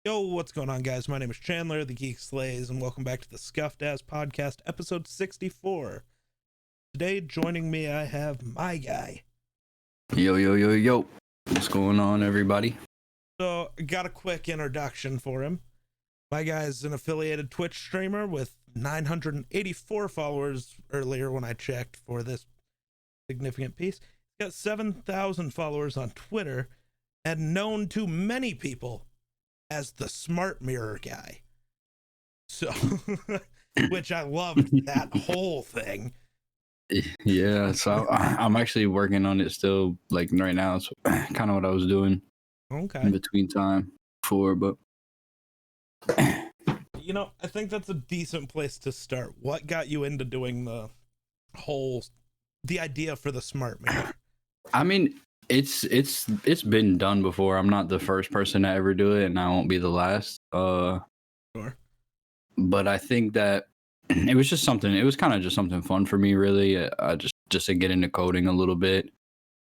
Yo, what's going on, guys? My name is Chandler, the Geek Slays, and welcome back to the Scuffed Ass Podcast, episode 64. Today, joining me, I have MyGuyyy. Yo. What's going on, everybody? So, got a quick introduction for him. MyGuyyy is an affiliated Twitch streamer with 984 followers earlier when I checked for this significant piece. He's got 7,000 followers on Twitter and known to many people as the smart mirror guy. So, which I loved that whole thing. Yeah, so I'm actually working on it still, like right now. It's kind of what I was doing in between time before, but you know, I think that's a decent place to start. What got you into doing the idea for the smart mirror? I mean, it's been done before. I'm not the first person to ever do it, and I won't be the last. Sure. But I think that it was just something. It was kind of just something fun for me, really. Just to get into coding a little bit,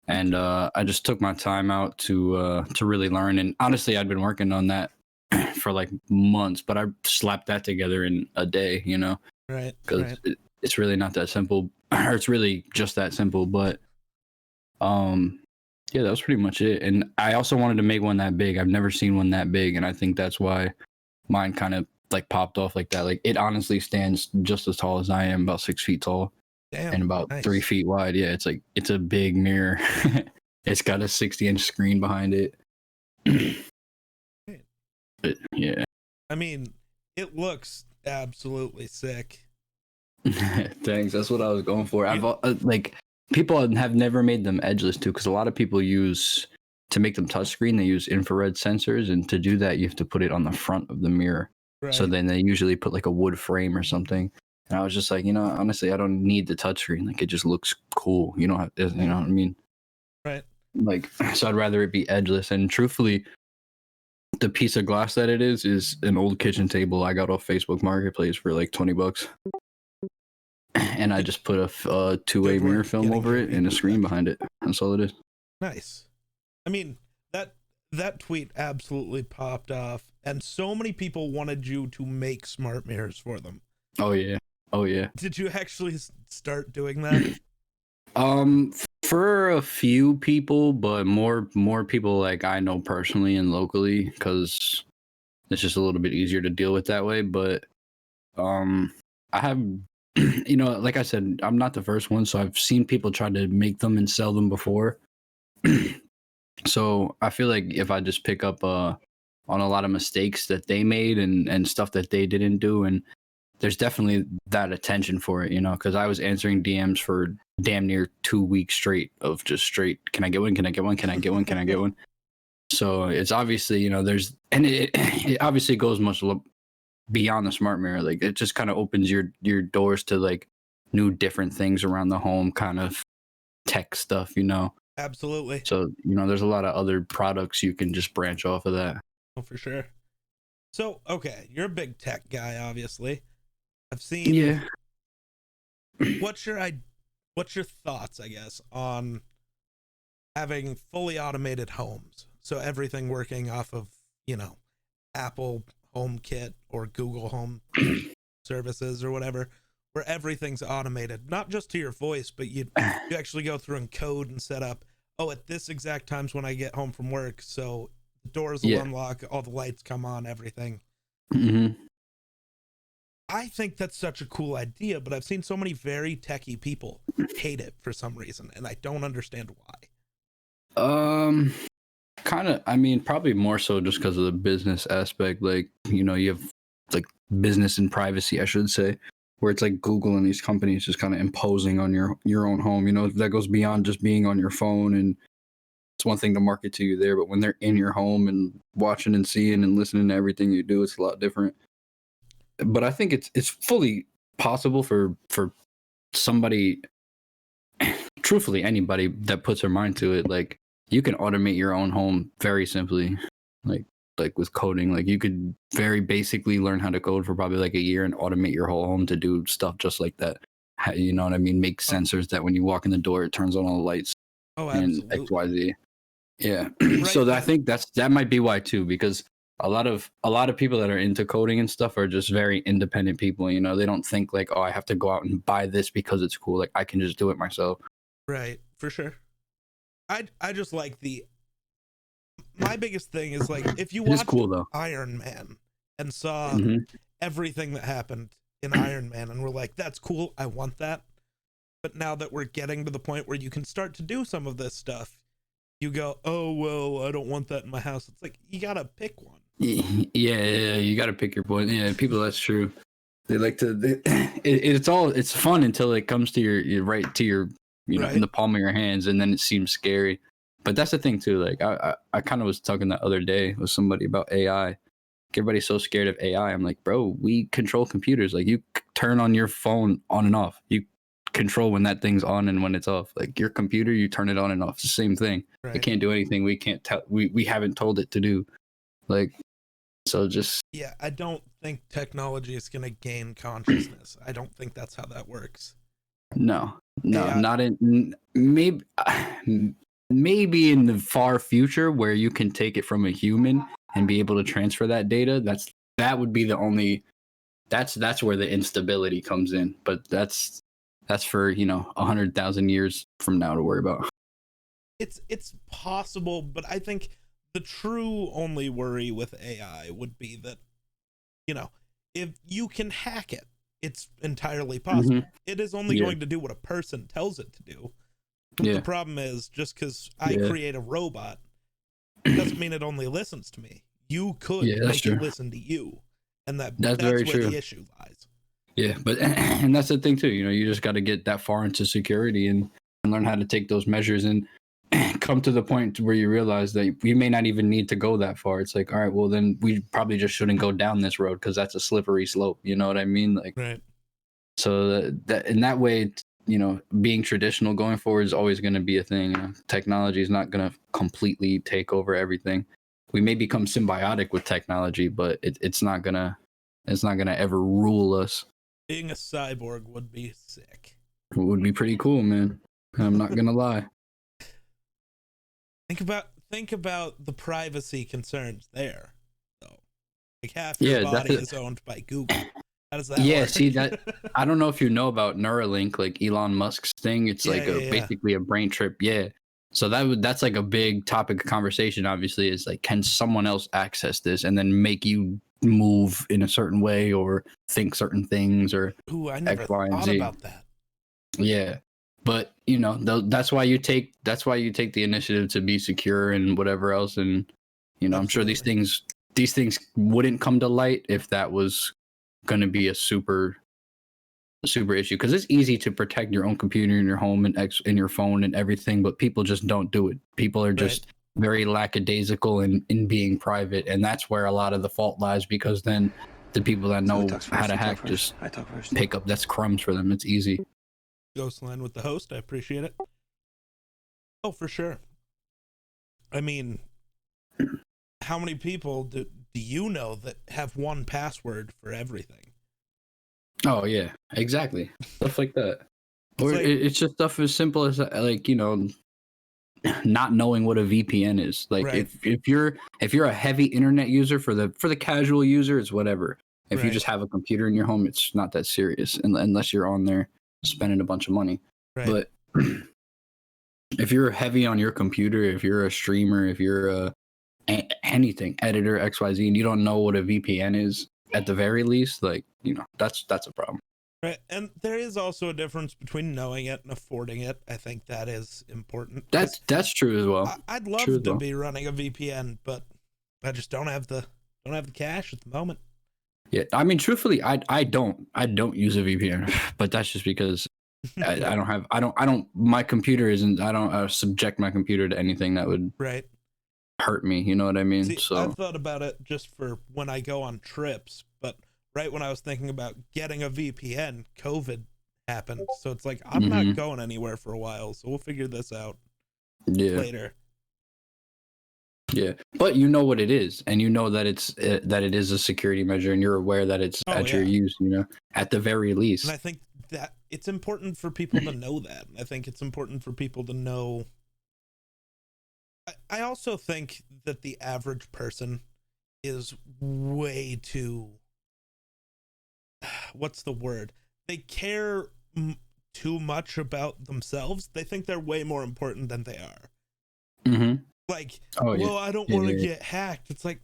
and I just took my time out to really learn. And honestly, I'd been working on that for like months, but I slapped that together in a day. You know, right? Because it's really not that simple, or it's really just that simple. But yeah, that was pretty much it. And I also wanted to make one that big. I've never seen one that big, and I think that's why mine kind of like popped off like that. Like it honestly stands just as tall as I am, about 6 feet tall. Damn, and about nice. 3 feet wide. Yeah, it's a big mirror. It's got a 60-inch screen behind it. But, yeah. I mean, it looks absolutely sick. Thanks. That's what I was going for. I've like people have never made them edgeless too, because a lot of people use to make them touchscreen. They use infrared sensors, and to do that, you have to put it on the front of the mirror. Right. So then they usually put like a wood frame or something. And I was just like, you know, honestly, I don't need the touchscreen. Like, it just looks cool. You know what I mean? Right. Like, so I'd rather it be edgeless. And truthfully, the piece of glass that it is an old kitchen table I got off Facebook Marketplace for like $20. And I just put a two-way mirror film over it and a screen behind it. That's all it is. Nice. I mean, that tweet absolutely popped off, and so many people wanted you to make smart mirrors for them. Oh yeah. Did you actually start doing that? For a few people, but more people like I know personally and locally, because it's just a little bit easier to deal with that way. But I have, you know, like I said, I'm not the first one, so I've seen people try to make them and sell them before. So I feel like if I just pick up on a lot of mistakes that they made and stuff that they didn't do, and there's definitely that attention for it, you know, because I was answering DMs for damn near 2 weeks straight of just straight, can I get one? Can I get one? Can I get one? Can I get one? So it's obviously, you know, it obviously goes much beyond the smart mirror. Like, it just kind of opens your doors to like new different things around the home, kind of tech stuff, you know. Absolutely. So, you know, there's a lot of other products you can just branch off of that. Oh, for sure. So, okay, you're a big tech guy, obviously. I've seen. Yeah. What's your thoughts, I guess, on having fully automated homes? So everything working off of, you know, Apple HomeKit or Google Home services or whatever, where everything's automated, not just to your voice, but you actually go through and code and set up, oh, at this exact times when I get home from work, so the doors will unlock, all the lights come on, everything. Mm-hmm. I think that's such a cool idea, but I've seen so many very techie people hate it for some reason, and I don't understand why. Kind of, I mean, probably more so just because of the business aspect. Like, you know, you have like business and privacy, I should say, where it's like Google and these companies just kind of imposing on your own home. You know, that goes beyond just being on your phone, and it's one thing to market to you there, but when they're in your home and watching and seeing and listening to everything you do, it's a lot different. But I think it's fully possible for somebody, truthfully anybody that puts their mind to it. Like, you can automate your own home very simply, like with coding. Like, you could very basically learn how to code for probably like a year and automate your whole home to do stuff just like that. You know what I mean? Make sensors that when you walk in the door, it turns on all the lights. Oh, and absolutely. XYZ. Yeah. Right. So I think that might be why too, because A lot of people that are into coding and stuff are just very independent people. You know, they don't think like, oh, I have to go out and buy this because it's cool. Like I can just do it myself. Right, for sure. I just like my biggest thing is like if you It is watched cool though. Iron Man and saw Mhm. everything that happened in Iron Man and we're like, that's cool, I want that. But now that we're getting to the point where you can start to do some of this stuff, you go, oh well, I don't want that in my house. It's like you gotta pick one. Yeah, you got to pick your point. Yeah, people, that's true. They like to. It's fun until it comes to your right to your in Right. the palm of your hands, and then it seems scary. But that's the thing too. Like I kind of was talking the other day with somebody about AI. Everybody's so scared of AI. I'm like, bro, we control computers. Like you turn on your phone on and off. You control when that thing's on and when it's off. Like your computer, you turn it on and off. It's the same thing. It Right. can't do anything. We can't tell. We haven't told it to do. Like, so just Yeah, I don't think technology is gonna gain consciousness. I don't think that's how that works. no, AI, not in maybe maybe in the far future where you can take it from a human and be able to transfer that data. That would be the only. That's where the instability comes in. But that's for 100,000 years from now to worry about. it's possible, but I think the true only worry with AI would be that, you know, if you can hack it, it's entirely possible. Mhm. It is only Yeah. going to do what a person tells it to do. But the Yeah, problem is, just because I yeah, create a robot doesn't mean it only listens to me. You yeah. could That's make it true. listen to you, and That's that's very where true. the issue lies. Yeah, but and that's the thing too. You just got to get that far into security and learn how to take those measures and come to the point where you realize that you may not even need to go that far. It's like, all right, well then we probably just shouldn't go down this road because that's a slippery slope. You know what I mean? Like, Right. so that in that way, being traditional going forward is always going to be a thing. Technology is not going to completely take over everything. We may become symbiotic with technology, but it's not gonna ever rule us. Being a cyborg would be sick. It would be pretty cool, man. I'm not gonna lie. Think about the privacy concerns there, though. Like half your Yeah, that's body it. is owned by Google. How does that Yeah, work? see that. I don't know if you know about Neuralink, like Elon Musk's thing. It's Yeah, like yeah, a yeah. basically a brain trip. Yeah. So that's like a big topic of conversation. Obviously, is like, can someone else access this and then make you move in a certain way or think certain things or Ooh, I X, never Y, and thought Z? about that. Yeah, but that's why you take the initiative to be secure and whatever else. And I'm sure Absolutely. these things wouldn't come to light if that was going to be a super issue, because it's easy to protect your own computer in your home and in your phone and everything, but people just don't do it. People are Right. just very lackadaisical in being private, and that's where a lot of the fault lies, because then the people that So who know talks how first? to You talk hack first. just I talk first. pick up. That's crumbs for them. It's easy. Ghost line with the host. I appreciate it. Oh, for sure. I mean, how many people do you know that have one password for everything? Oh yeah, exactly. Stuff like that. It's Or like, it's just stuff as simple as like, not knowing what a VPN is. Like right, if you're a heavy internet user, for the casual user, it's whatever. If you right, just have a computer in your home, it's not that serious unless you're on there spending a bunch of money. right. But if you're heavy on your computer, if you're a streamer, if you're anything editor XYZ, and you don't know what a VPN is, at the very least, like, that's a problem. Right. And there is also a difference between knowing it and affording it. I think that is important because That's true as well. I'd True love as to well. be running a VPN, but I just don't have the cash at the moment. Yeah, I mean, truthfully, I don't use a VPN, but that's just because I don't have I don't my computer isn't I don't subject my computer to anything that would Right. hurt me. You know what I mean? See, I've So thought about it just for when I go on trips, but right when I was thinking about getting a VPN, COVID happened. So it's like I'm not mhm, going anywhere for a while, so we'll figure this out yeah, later. yeah. But you know what it is, and you know that it is a security measure, and you're aware that it's Oh at your yeah. use. At the very And I least. think that it's important for people to know that. I think it's important for people to know. I also think that the average person is way too, what's the word? They care too much about themselves. They think they're way more important than they are. Mm-hmm. Like, Oh yeah. well, I don't Yeah, want to yeah, get hacked. It's like,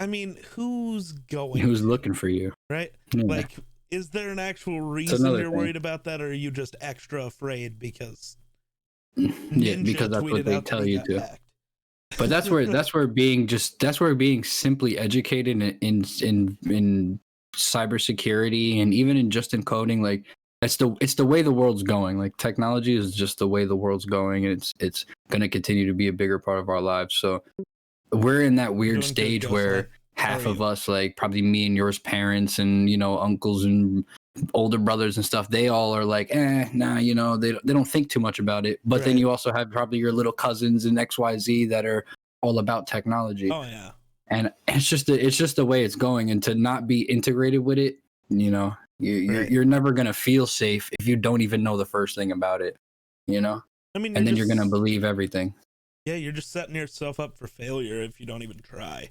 I mean, who's yeah. going Who's to, looking for you? right? Yeah. Like, is there an actual It's reason another you're thing. worried about that, or are you just extra afraid because Yeah, Ninja because that's what tweeted they out that tell he you got to. hacked? But that's where being simply educated in cybersecurity and even in just in coding, like it's the way the world's going. Like technology is just the way the world's going, and it's going to continue to be a bigger part of our lives. So we're in that weird Doing good, stage Ghostlight. where How half are of you? us, like probably me and yours parents and uncles and older brothers and stuff, they all are like, nah, they don't think too much about it. But then Right. you also have probably your little cousins and XYZ that are all about technology. Oh yeah. And it's just the way it's going. And to not be integrated with it, Right. you're never gonna feel safe if you don't even know the first thing about it, you know? I mean, And then you're gonna believe everything. you're just setting yourself up for failure if you don't even try.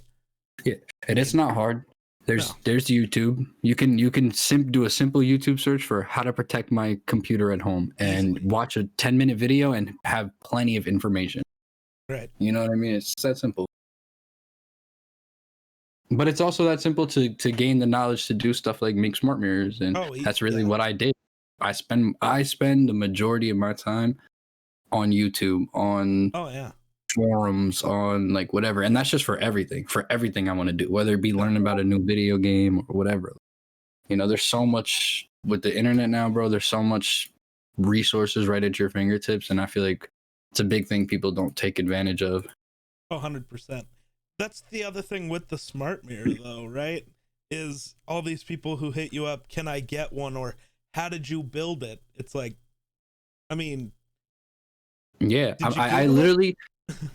Yeah. And it's not hard. No. There's YouTube. You can do a simple YouTube search for how to protect my computer at home and Easily. watch a 10-minute video and have plenty of information. Right. You know what I mean? It's that simple. But it's also that simple to gain the knowledge to do stuff like make smart mirrors, and Oh, that's really yeah. what I did. I spend the majority of my time on YouTube, on Oh yeah. forums, on like whatever, and that's just for everything I want to do, whether it be Yeah. learning about a new video game or whatever. There's so much with the internet now, bro. There's so much resources right at your fingertips, and I feel like it's a big thing people don't take advantage of. Oh, 100%. That's the other thing with the smart mirror, though, right? Is all these people who hit you up, can I get one? Or how did you build it? It's like, I mean, Yeah, did you I Google it? literally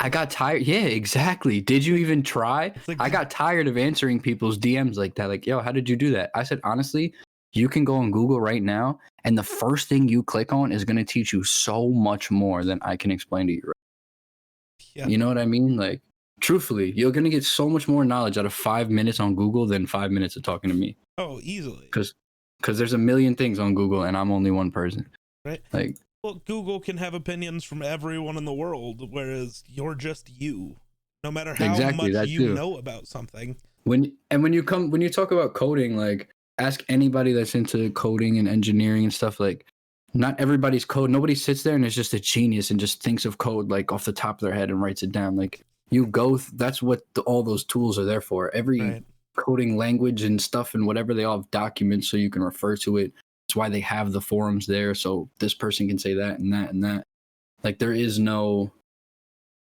I got tired. Yeah, exactly. Did you even try? It's like, I got tired of answering people's DMs like that. Like, yo, how did you do that? I said, honestly, you can go on Google right now, and the first thing you click on is going to teach you so much more than I can explain to you. yeah. You know what I mean? Like, truthfully, you're going to get so much more knowledge out of 5 minutes on Google than 5 minutes of talking to me. Oh, easily. Because there's a million things on Google, and I'm only one person. Right. Like, Well, Google can have opinions from everyone in the world, whereas you're just you. No matter how exactly much that you too. know about something. When you talk about coding, like ask anybody that's into coding and engineering and stuff. Like, not everybody's code. Nobody sits there and is just a genius and just thinks of code like off the top of their head and writes it down. Like, that's what all those tools are there for. Every Right. coding language and stuff and whatever, they all have documents so you can refer to it. That's why they have the forums there, so this person can say that and that and that. Like,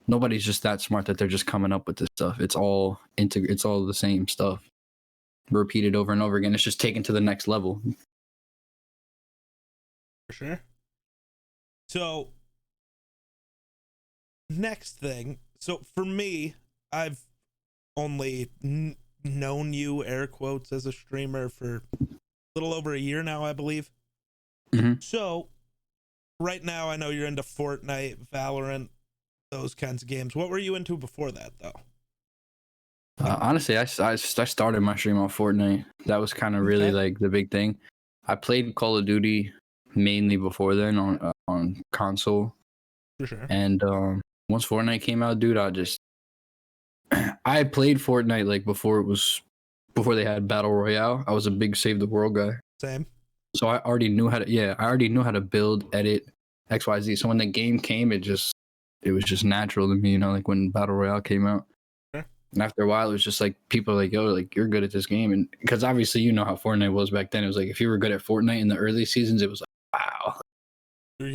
nobody's just that smart that they're just coming up with this stuff. It's all the same stuff repeated over and over again. It's just taken to the next level. For sure. So, next thing. So, for me, I've only known you, air quotes, as a streamer for a little over a year now, I believe. Mm-hmm. So, right now, I know you're into Fortnite, Valorant, those kinds of games. What were you into before that, though? Honestly, I started my stream on Fortnite. That was kind of really Okay. like the big thing. I played Call of Duty mainly before then on console, For sure. and once Fortnite came out, dude, I played Fortnite like before they had Battle Royale. I was a big Save the World guy. Same. So I already knew how to build, edit, XYZ. So when the game came, it was just natural to me, like when Battle Royale came out. Sure. And after a while, it was just like people were like, yo, like you're good at this game. And because obviously you know how Fortnite was back then. It was like if you were good at Fortnite in the early seasons, it was like, wow,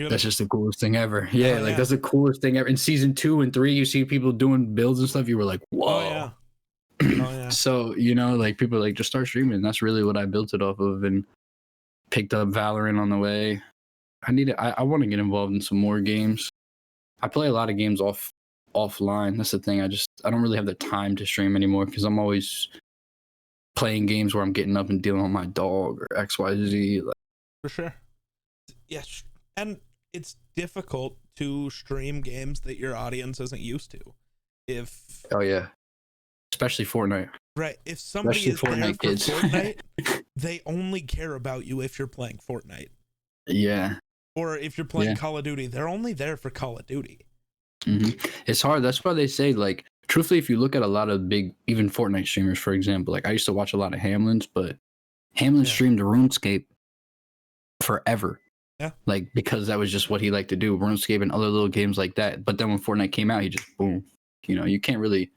that's just the coolest thing ever. Yeah, like that's the coolest thing ever. In season 2 and 3, you see people doing builds and stuff. You were like, whoa. Oh yeah. Oh yeah. So, like people like just start streaming. That's really what I built it off of, and picked up Valorant on the way. I want to get involved in some more games. I play a lot of games offline. That's the thing. I don't really have the time to stream anymore because I'm always playing games where I'm getting up and dealing with my dog or XYZ. For sure. Yes. And it's difficult to stream games that your audience isn't used to. Oh yeah, especially Fortnite. Right. If somebody Especially is there Fortnite for kids. Fortnite, they only care about you if you're playing Fortnite. Yeah. Or if you're playing Yeah. Call of Duty, they're only there for Call of Duty. It's hard. That's why they say, like, truthfully, if you look at a lot of big, even Fortnite streamers, for example, like I used to watch a lot of Hamlin's, but Hamlin streamed RuneScape forever. Yeah. Like, because that was just what he liked to do, RuneScape and other little games like that. But then when Fortnite came out, he just boom. You know, you can't really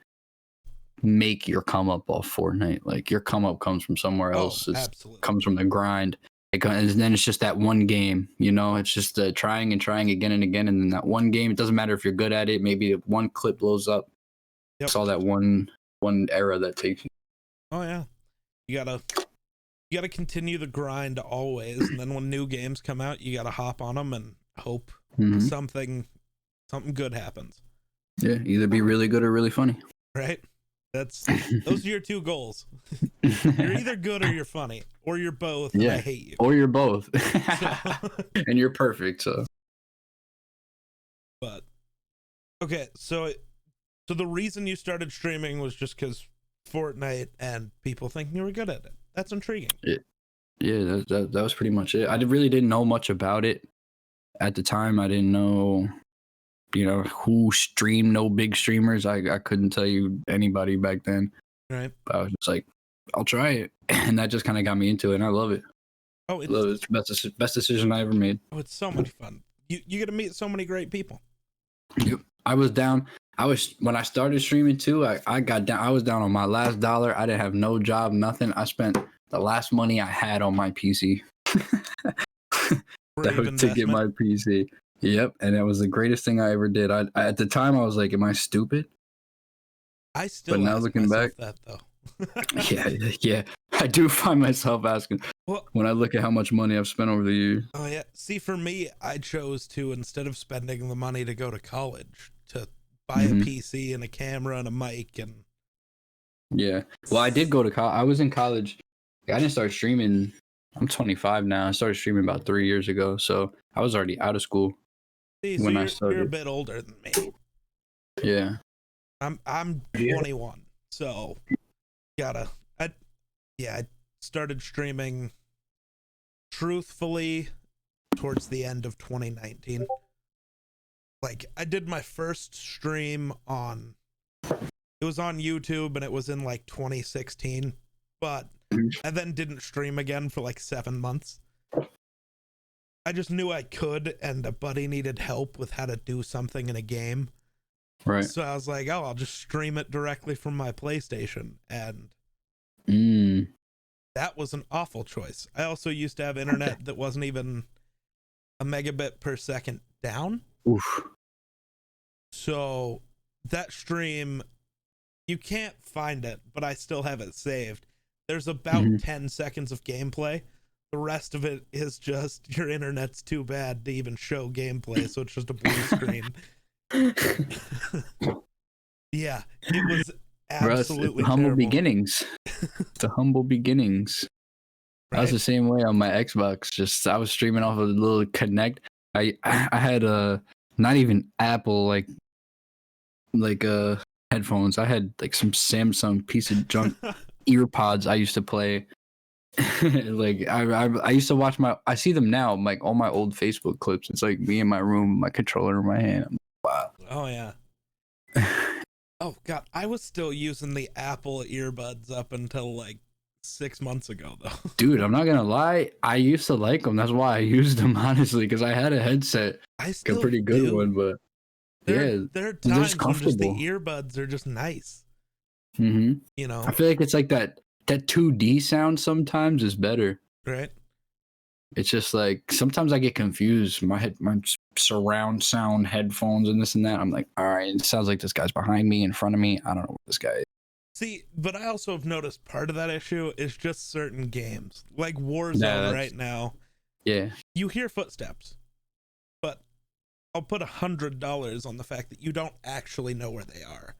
make your come up off Fortnite. Like, your come up comes from somewhere else. It Absolutely. comes from the grind. And then it's just that one game, you know, it's just trying and trying again and again. And then that one game, it doesn't matter if you're good at it. Maybe one clip blows up. Yep. It's all that one era that takes you. Oh yeah. You gotta continue the grind always. And then when new games come out, you gotta hop on them and hope something good happens. Yeah. Either be really good or really funny. Right? Those are your two goals. You're either good or you're funny, or you're both. And I hate you. Or you're both, and you're perfect. So, but okay, so the reason you started streaming was just because Fortnite and people thinking you were good at it. That's intriguing. Yeah, that was pretty much it. I really didn't know much about it at the time. I didn't know, you know, who streamed. No big streamers. I couldn't tell you anybody back then. Right. But I was just like, I'll try it, and that just kind of got me into it, and I love it. Oh, it's the best decision I ever made. Oh, it's so much fun. You get to meet so many great people. Yep. I was when I started streaming too. I got down. I was down on my last dollar. I didn't have no job, nothing. I spent the last money I had on my PC. That was to get my PC. Yep, and it was the greatest thing I ever did. I at the time I was like, "Am I stupid?" I still. But now looking back, that though. yeah, I do find myself asking when I look at how much money I've spent over the years. Oh yeah. See, for me, I chose to, instead of spending the money to go to college, to buy a PC and a camera and a mic and. Yeah. Well, I did go to college. I was in college. I didn't start streaming. I'm 25 now. I started streaming about 3 years ago, so I was already out of school. See, so I started. You're a bit older than me. Yeah. I'm 21, so I started streaming truthfully towards the end of 2019. Like, I did my first stream it was on YouTube, and it was in like 2016, but I then didn't stream again for like 7 months. I just knew I could, and a buddy needed help with how to do something in a game. Right. So I was like, oh, I'll just stream it directly from my PlayStation. And that was an awful choice. I also used to have internet that wasn't even a megabit per second down. Oof. So that stream, you can't find it, but I still have it saved. There's about 10 seconds of gameplay. The rest of it is just your internet's too bad to even show gameplay, so it's just a blue screen. Yeah, it was absolutely humble beginnings. The humble beginnings. Right? I was the same way on my Xbox. Just I was streaming off of a little Connect. I had not even Apple like headphones. I had like some Samsung piece of junk earpods I used to play. Like I used to watch I see them now, like all my old Facebook clips. It's like me in my room, my controller in my hand. I'm like, wow. Oh yeah. Oh god, I was still using the Apple earbuds up until like 6 months ago though. Dude, I'm not gonna lie, I used to like them. That's why I used them, honestly, because I had a headset, a pretty good one, but there are times when just the earbuds are just nice. You know, I feel like it's like that 2D sound sometimes is better. Right. It's just like sometimes I get confused. My surround sound headphones and this and that. I'm like, all right, it sounds like this guy's behind me, in front of me. I don't know what this guy is. See, but I also have noticed part of that issue is just certain games, like Warzone right now. Yeah. You hear footsteps, but I'll put $100 on the fact that you don't actually know where they are.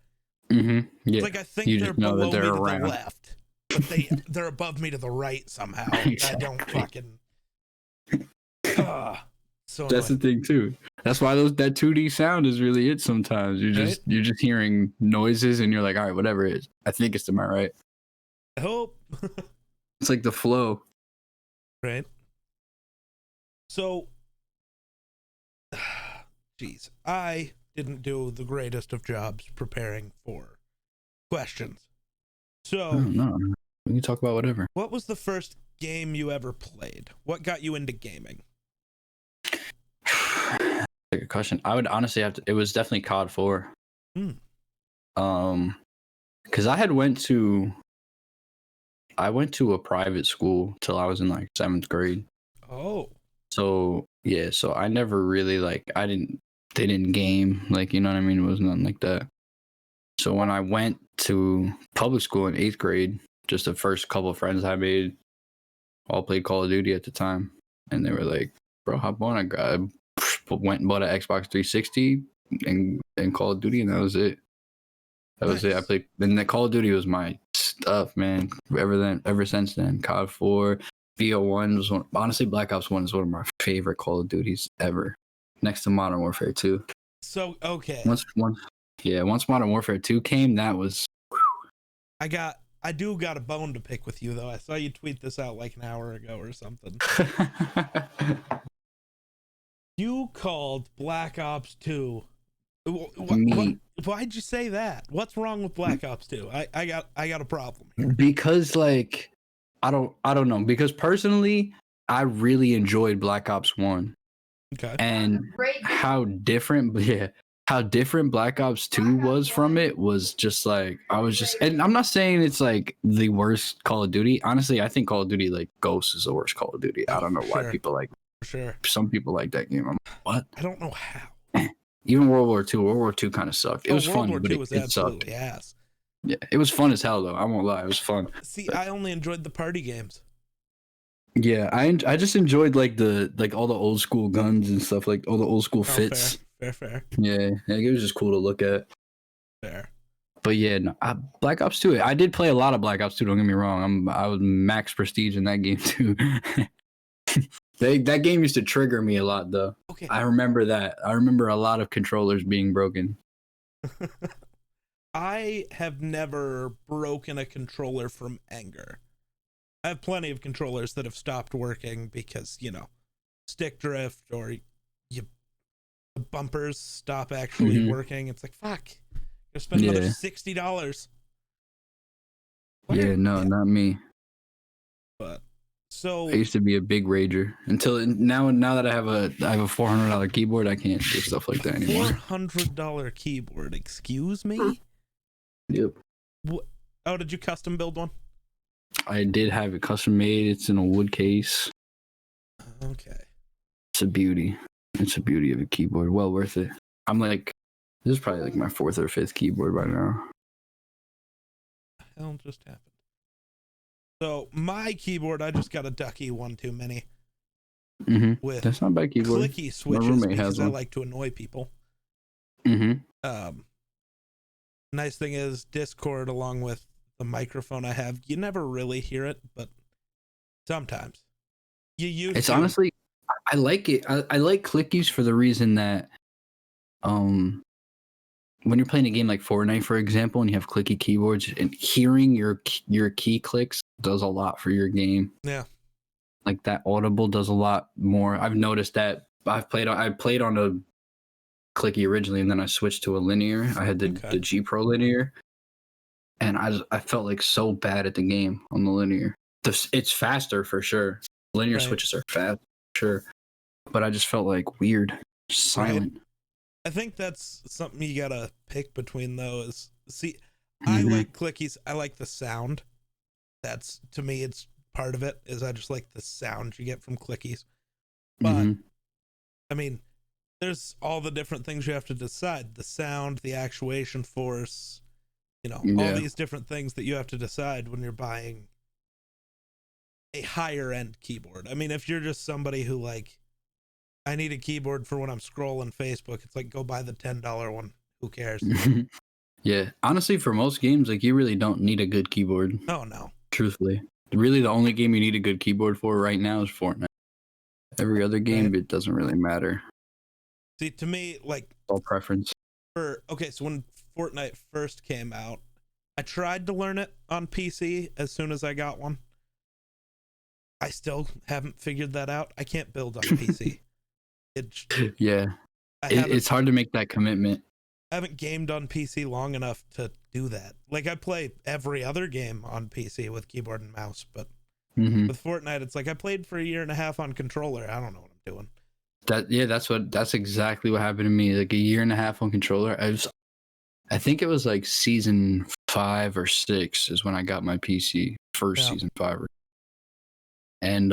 Yeah. It's like I think they're below me to the left, but they're above me to the right somehow. Exactly. I don't fucking. So that's annoying. The thing too. That's why that 2D sound is really it. Sometimes you're just hearing noises and you're like, all right, whatever it is. I think it's to my right. I hope. It's like the flow. Right. So, geez, I didn't do the greatest of jobs preparing for questions. I So, don't know. We can talk about whatever. what was the first game you ever played? What got you into gaming? A good question. I would honestly have to. It was definitely COD 4. Because I went to a private school till I was in like 7th grade. Oh. So yeah, so I never really they didn't game, like, you know what I mean? It was nothing like that. So when I went to public school in 8th grade, just the first couple of friends I made all played Call of Duty at the time, and they were like, "Bro, hop on." I went and bought an Xbox 360 and Call of Duty, and that was it. That was it. I played, and the Call of Duty was my stuff, man. Ever since then, COD 4, BO1 was honestly, Black Ops 1 is one of my favorite Call of Duties ever, next to Modern Warfare 2. So, okay. Once Modern Warfare 2 came, that was. I do got a bone to pick with you, though. I saw you tweet this out like an hour ago or something. You called Black Ops 2. Why'd you say that? What's wrong with Black Ops 2? I got a problem here. Because like I don't know. Because personally, I really enjoyed Black Ops 1. Okay. And how different Black Ops 2 was from it was just like, and I'm not saying it's like the worst Call of Duty. Honestly, I think Call of Duty like Ghosts is the worst Call of Duty. I don't know why people like. Sure. Some people like that game. I'm like, what? I don't know how. Even World War II kind of sucked. It was World fun, War but II was it absolutely sucked. ass. Yeah, it was fun as hell though. I won't lie, it was fun. See, I only enjoyed the party games. Yeah, I just enjoyed like all the old school guns and stuff, like all the old school fits. Fair. Yeah, it was just cool to look at. Fair. But yeah, no, Black Ops 2. I did play a lot of Black Ops 2. Don't get me wrong. I was max prestige in that game too. That game used to trigger me a lot though. Okay. I remember that. I remember a lot of controllers being broken. I have never broken a controller from anger. I have plenty of controllers that have stopped working because, stick drift or the bumpers stop actually working. It's like, fuck. You're spending another $60. Yeah, no, not me. But so I used to be a big rager until now that I have a $400 keyboard, I can't do stuff like that anymore. $400 keyboard, excuse me? Yep. Oh, did you custom build one? I did have it custom made. It's in a wood case. Okay. It's a beauty. It's a beauty of a keyboard. Well worth it. I'm like, this is probably like my 4th or 5th keyboard by now. What the hell just happened? So my keyboard, I just got a Ducky 1-2 Mini. With that's not a bad keyboard. Clicky switches because I like to annoy people. Nice thing is Discord, along with the microphone I have, you never really hear it, but sometimes you use it. Honestly, I like it. I like clickies for the reason that when you're playing a game like Fortnite, for example, and you have clicky keyboards, and hearing your key clicks does a lot for your game. Yeah. Like that audible does a lot more. I've noticed that. I played on a clicky originally, and then I switched to a linear. I had the G Pro linear, and I felt like so bad at the game on the linear. It's faster for sure. Linear switches are fast, for sure, but I just felt like weird, silent. Right. I think that's something you gotta pick between those. See, I like clickies. I like the sound. That's, to me, it's part of it, is I just like the sound you get from clickies. But I mean, there's all the different things you have to decide: the sound, the actuation force, all these different things that you have to decide when you're buying a higher end keyboard. I mean, if you're just somebody who like, I need a keyboard for when I'm scrolling Facebook, it's like, go buy the $10 one. Who cares? Yeah, honestly, for most games, like, you really don't need a good keyboard. Oh no. Truthfully, really, the only game you need a good keyboard for right now is Fortnite. Every other game, it doesn't really matter. See, to me, like, all preference. So when Fortnite first came out, I tried to learn it on PC as soon as I got one. I still haven't figured that out. I can't build on PC. Yeah, it's hard to make that commitment. I haven't gamed on PC long enough to do that. Like, I play every other game on PC with keyboard and mouse, but with Fortnite, it's like I played for a year and a half on controller. I don't know what I'm doing. That's exactly what happened to me. Like a year and a half on controller. I think it was like season 5 or 6 is when I got my PC. Season 5. And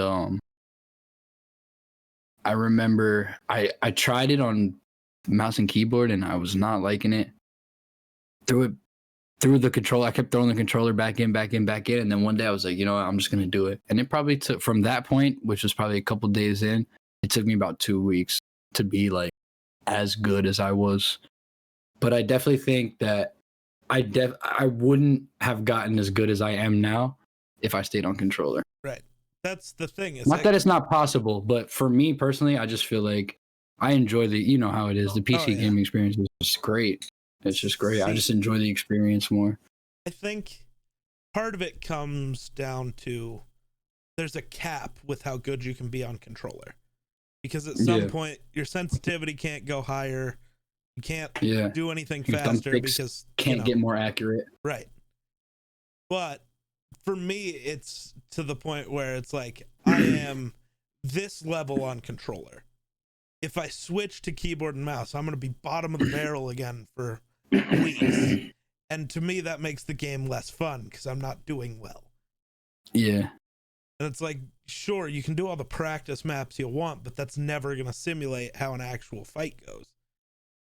I remember I tried it on mouse and keyboard and I was not liking it. Through the controller, I kept throwing the controller back in, and then one day I was like, you know what, I'm just gonna do it. And it probably took, from that point, which was probably a couple days in, it took me about 2 weeks to be like as good as I was. But I definitely think that I wouldn't have gotten as good as I am now if I stayed on controller. Right. That's the thing. Not that it's not possible, but for me personally, I just feel like I enjoy you know how it is. The PC gaming experience is just great. It's just great. I just enjoy the experience more. I think part of it comes down to there's a cap with how good you can be on controller. Because at some point, your sensitivity can't go higher. You can't do anything faster because can't get more accurate. Right. But for me, it's to the point where it's like I am this level on controller. If I switch to keyboard and mouse, I'm going to be bottom of the barrel again for weeks. And to me, that makes the game less fun because I'm not doing well. Yeah. And it's like, sure, you can do all the practice maps you want, but that's never going to simulate how an actual fight goes.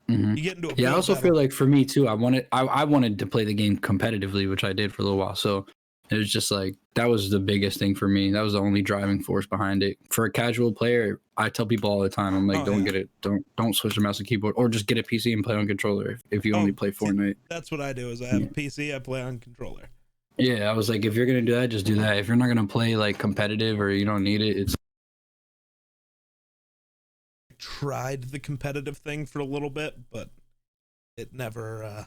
You get into a I also feel like for me too, I wanted to play the game competitively, which I did for a little while. So it was just like, that was the biggest thing for me. That was the only driving force behind it. For a casual player, I tell people all the time, I'm like, don't switch to mouse and keyboard, or just get a PC and play on controller if you only play Fortnite. That's what I do, is I have a PC, I play on controller. Yeah, I was like, if you're going to do that, just do that. If you're not going to play like competitive or you don't need it, it's... I tried the competitive thing for a little bit, but it never,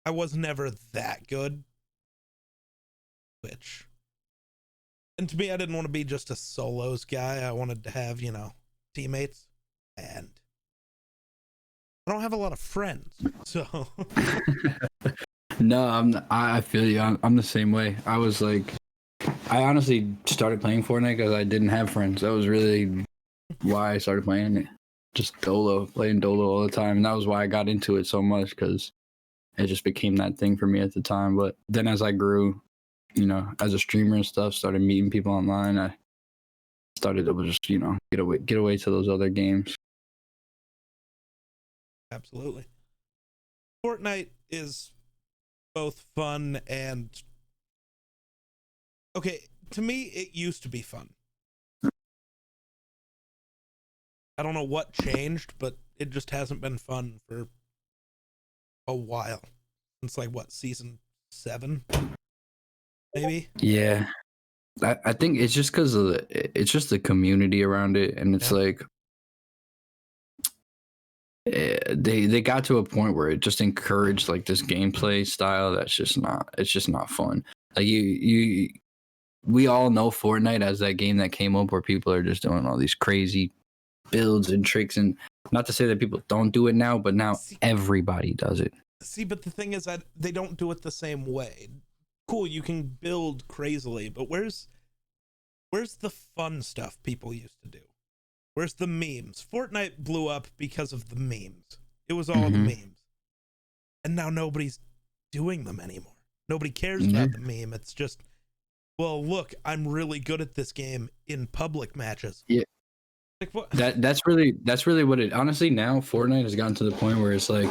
I was never that good. And to me, I didn't want to be just a solos guy. I wanted to have, teammates. And I don't have a lot of friends, so... No, I feel you. I'm the same way. I was like, I honestly started playing Fortnite because I didn't have friends. That was really why I started playing it. Just playing Dolo all the time. And that was why I got into it so much, because it just became that thing for me at the time. But then as I grew, as a streamer and stuff, started meeting people online, I started to just, get away to those other games. Absolutely. Fortnite is both fun and... Okay, to me, it used to be fun. I don't know what changed, but it just hasn't been fun for a while. Since, season 7? Maybe? Yeah. I think it's just because of it's just the community around it, and it's like... They got to a point where it just encouraged like this gameplay style that's just not fun. Like we all know Fortnite as that game that came up where people are just doing all these crazy builds and tricks, and not to say that people don't do it now, but now everybody does it. See, but the thing is that they don't do it the same way. Cool, you can build crazily, but where's the fun stuff people used to do? Where's the memes? Fortnite blew up because of the memes. It was all the memes. And now nobody's doing them anymore. Nobody cares about the meme. It's just, well, look, I'm really good at this game in public matches. Yeah. Like, what? That's really what it... Honestly, now Fortnite has gotten to the point where it's like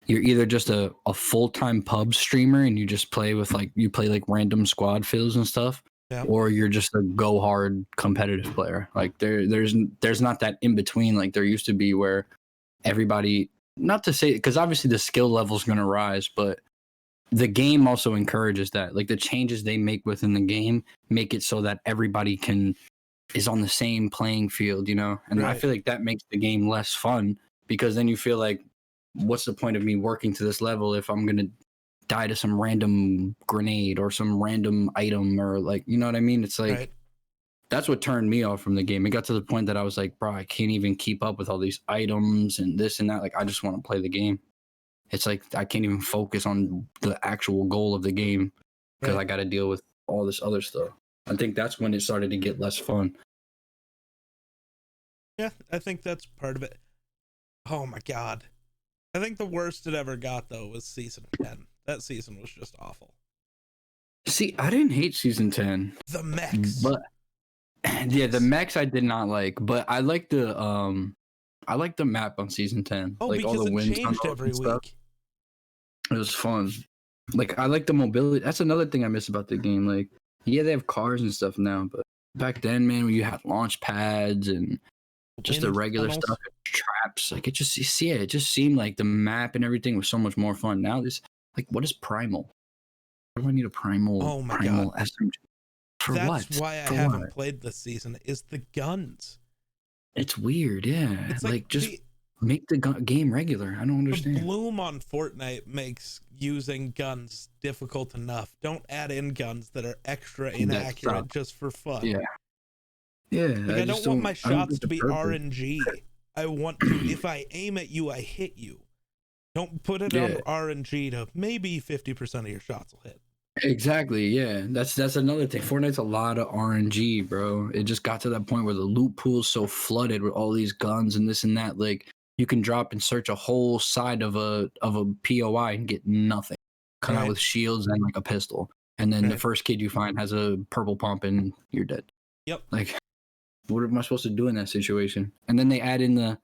you're either just a full-time pub streamer and you just play with you play random squad fills and stuff. Yeah. Or you're just a go hard competitive player. Like there's not that in between like there used to be, where everybody, not to say, because obviously the skill level is going to rise, but the game also encourages that. Like the changes they make within the game make it so that everybody is on the same playing field, And right. I feel like that makes the game less fun, because then you feel like, what's the point of me working to this level if I'm going to die to some random grenade or some random item, or like, you know what I mean? It's like, Right. that's what turned me off from the game. It got to the point that I was like, bro, I can't even keep up with all these items and this and that. Like, I just want to play the game. It's like I can't even focus on the actual goal of the game because Right. I got to deal with all this other stuff. I think that's when it started to get less fun. Yeah, I think that's part of it. Oh my god. I think the worst it ever got though was season 10. That season was just awful. See, I didn't hate season 10. The mechs. But yeah, the mechs I did not like, but I like the map on season 10. Oh, like all because the it wind changed tunnels every and stuff. week. It was fun. Like, I like the mobility. That's another thing I miss about the game. Like, yeah, they have cars and stuff now, but back then, man, when you had launch pads and just the Wind regular tunnels. stuff, traps, like, it just seemed like the map and everything was so much more fun. Now this, like, what is primal? What do I need a primal? Oh my primal god. SMG? For That's what? why I For haven't what? played this season is the guns. It's weird, yeah. It's like just make the game regular. I don't the understand. bloom on Fortnite makes using guns difficult enough. Don't add in guns that are extra inaccurate just for fun. Yeah. Yeah. Like, I don't want my shots to be purpose. RNG. I want to, if I aim at you, I hit you. Don't put it on RNG to maybe 50% of your shots will hit. Exactly, yeah. That's another thing. Fortnite's a lot of RNG, bro. It just got to that point where the loot pool's so flooded with all these guns and this and that. Like, you can drop and search a whole side of a POI and get nothing. Come out with shields and like a pistol. And then the first kid you find has a purple pump and you're dead. Yep. Like, what am I supposed to do in that situation? And then they add in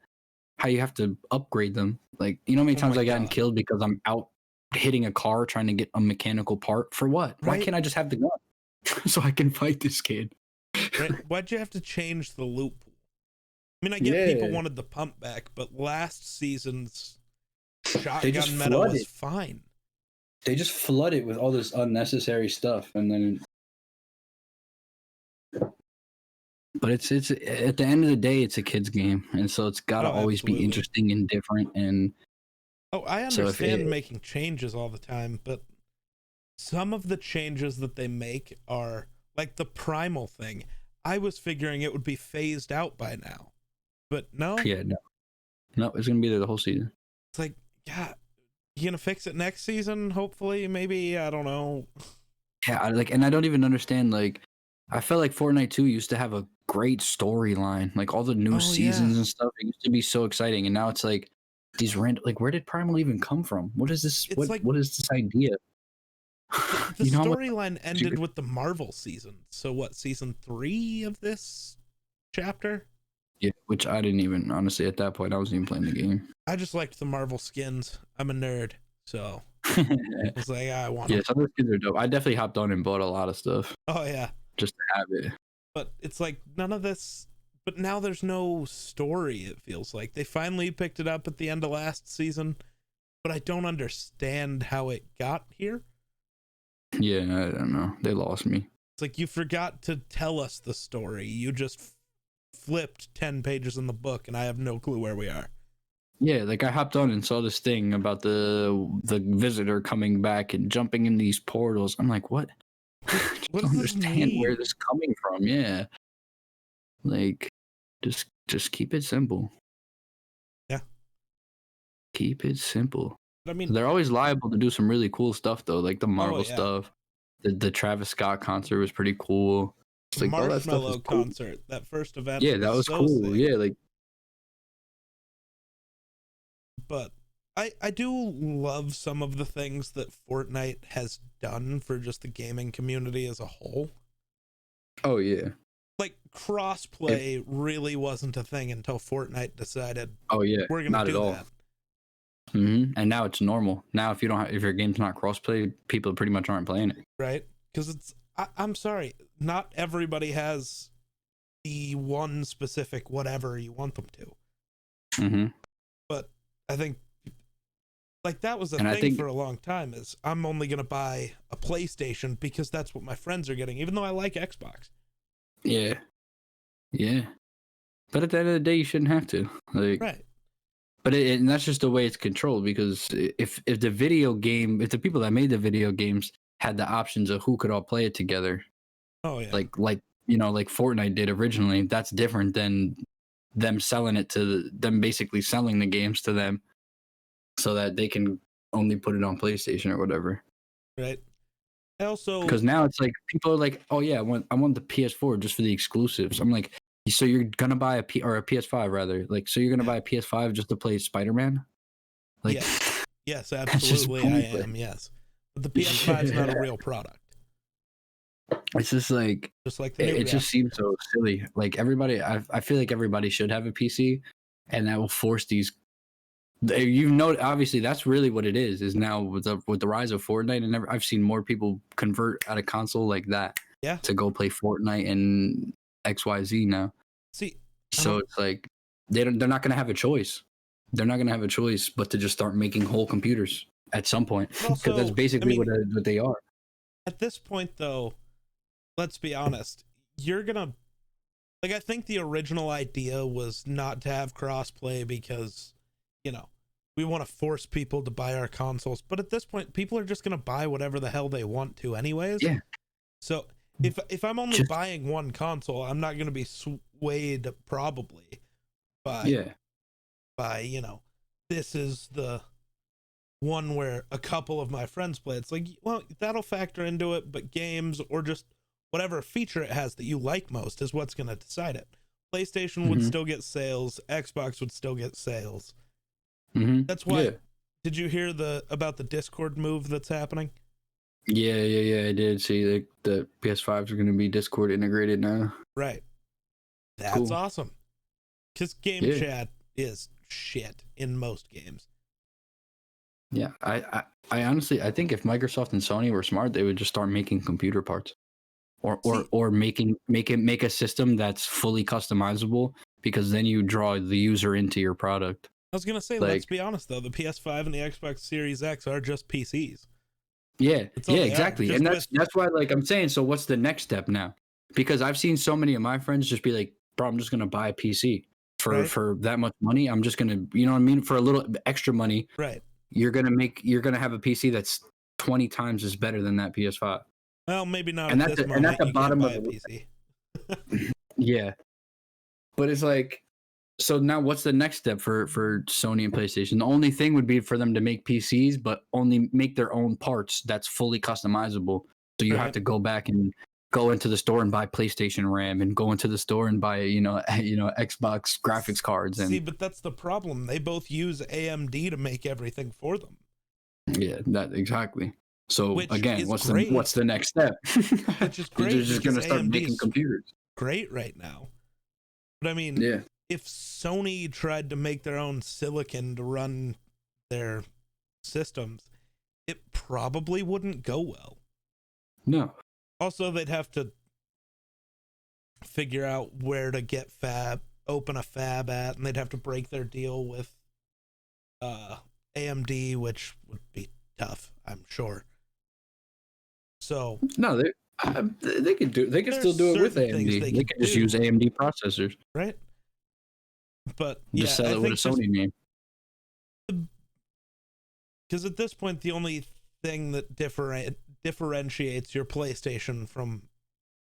how you have to upgrade them. Like, you know how many times I gotten killed because I'm out hitting a car trying to get a mechanical part? For what? Why can't I just have the gun so I can fight this kid? Why'd you have to change the loot pool? I mean, I get people wanted the pump back, but last season's shotgun meta was fine. They just flood it with all this unnecessary stuff, and then. But it's at the end of the day, it's a kid's game, and so it's got to always be interesting and different. And I understand making changes all the time, but some of the changes that they make are like the primal thing. I was figuring it would be phased out by now, but no. Yeah, no, it's gonna be there the whole season. It's like, yeah, you gonna fix it next season? Hopefully, maybe, I don't know. Yeah, and I don't even understand. Like, I felt like Fortnite 2 used to have a great storyline, like all the new seasons and stuff. It used to be so exciting, and now it's like these random. Like, where did Primal even come from? What is this? What is this idea? The storyline ended with the Marvel season. So what? Season 3 of this chapter? Yeah, which I didn't even, honestly, at that point, I wasn't even playing the game. I just liked the Marvel skins. I'm a nerd, so I was like, I want them. Yeah, some of the skins are dope. I definitely hopped on and bought a lot of stuff. Oh yeah, just to have it. But it's like none of this. But now there's no story. It feels like they finally picked it up at the end of last season, but I don't understand how it got here. Yeah, I don't know. They lost me. It's like you forgot to tell us the story. You just flipped 10 pages in the book, and I have no clue where we are. Yeah, like I hopped on and saw this thing about the visitor coming back and jumping in these portals. I'm like, what? I don't understand where this is coming from. Yeah, like just keep it simple. Yeah, keep it simple. I mean, they're always liable to do some really cool stuff though, like the Marvel stuff. The Travis Scott concert was pretty cool. It's like Marshmallow concert, that first event. Yeah, that was so cool. Sick. Yeah, like. But I do love some of the things that Fortnite has done for just the gaming community as a whole. Oh yeah. Like crossplay really wasn't a thing until Fortnite decided. Oh yeah, we're gonna do that. Mm-hmm. And now it's normal. Now if your game's not crossplay, people pretty much aren't playing it. Right? Because I'm sorry, not everybody has the one specific whatever you want them to. Mm-hmm. But I think like that was a thing for a long time. Is I'm only gonna buy a PlayStation because that's what my friends are getting, even though I like Xbox. Yeah. But at the end of the day, you shouldn't have to. Like, right. But and that's just the way it's controlled, because if the people that made the video games had the options of who could all play it together, Oh yeah. like like Fortnite did originally, that's different than them selling it to them, basically selling the games to them so that they can only put it on PlayStation or whatever. Right. I also Because now it's like people are like, oh yeah, I want the PS4 just for the exclusives. I'm like, so you're gonna buy a PS5 rather, like, so you're gonna buy a PS5 just to play Spider-Man? Like, yes, that's just absolutely I pointless. am, yes. But the PS5 is not a real product. It's just like Just like the new it just graphics. seems so silly. Like everybody, I feel like everybody should have a PC, and that will force these. You know, obviously that's really what it is now with the rise of Fortnite, and I've seen more people convert at a console like that Yeah. to go play Fortnite and XYZ now. See, So it's like they're not going to have a choice. They're not going to have a choice but to just start making whole computers at some point, because that's basically what they are. At this point, though, let's be honest. You're gonna like. I think the original idea was not to have crossplay because, we want to force people to buy our consoles. But at this point, people are just gonna buy whatever the hell they want to, anyways. Yeah. So if I'm only buying one console, I'm not gonna be swayed probably by this is the one where a couple of my friends play. It's like, well, that'll factor into it, but games or just whatever feature it has that you like most is what's going to decide it. PlayStation would still get sales, Xbox would still get sales. That's why. Did you hear about the Discord move that's happening? Yeah, I did see the PS5s are going to be Discord integrated now. Right. That's awesome. Because game chat is shit in most games. Yeah, I honestly, I think if Microsoft and Sony were smart, they would just start making computer parts, or make a system that's fully customizable, because then you draw the user into your product. I was gonna say, let's be honest though, the PS5 and the Xbox Series X are just PCs. Yeah, exactly, and that's why, like, I'm saying, so what's the next step now? Because I've seen so many of my friends just be like, bro, I'm just gonna buy a PC for that much money. I'm just gonna, you know what I mean, for a little extra money, right? You're gonna have a PC that's 20 times as better than that PS5. Well, maybe not at this moment. And at the bottom of the PC. Yeah, but it's like, so now what's the next step for Sony and PlayStation? The only thing would be for them to make PCs, but only make their own parts that's fully customizable. So you have to go back and go into the store and buy PlayStation RAM, and go into the store and buy Xbox graphics cards. And see, but that's the problem. They both use AMD to make everything for them. Yeah, that exactly. So again, what's the next step? Which is great. They're just going to start making computers. Great right now. But I mean, if Sony tried to make their own silicon to run their systems, it probably wouldn't go well. No. Also, they'd have to figure out where to get open a fab at, and they'd have to break their deal with AMD, which would be tough, I'm sure. So no, they could still do it with AMD. They could just use AMD processors, right? But just sell it with a Sony name. Because at this point, the only thing that differentiates your PlayStation from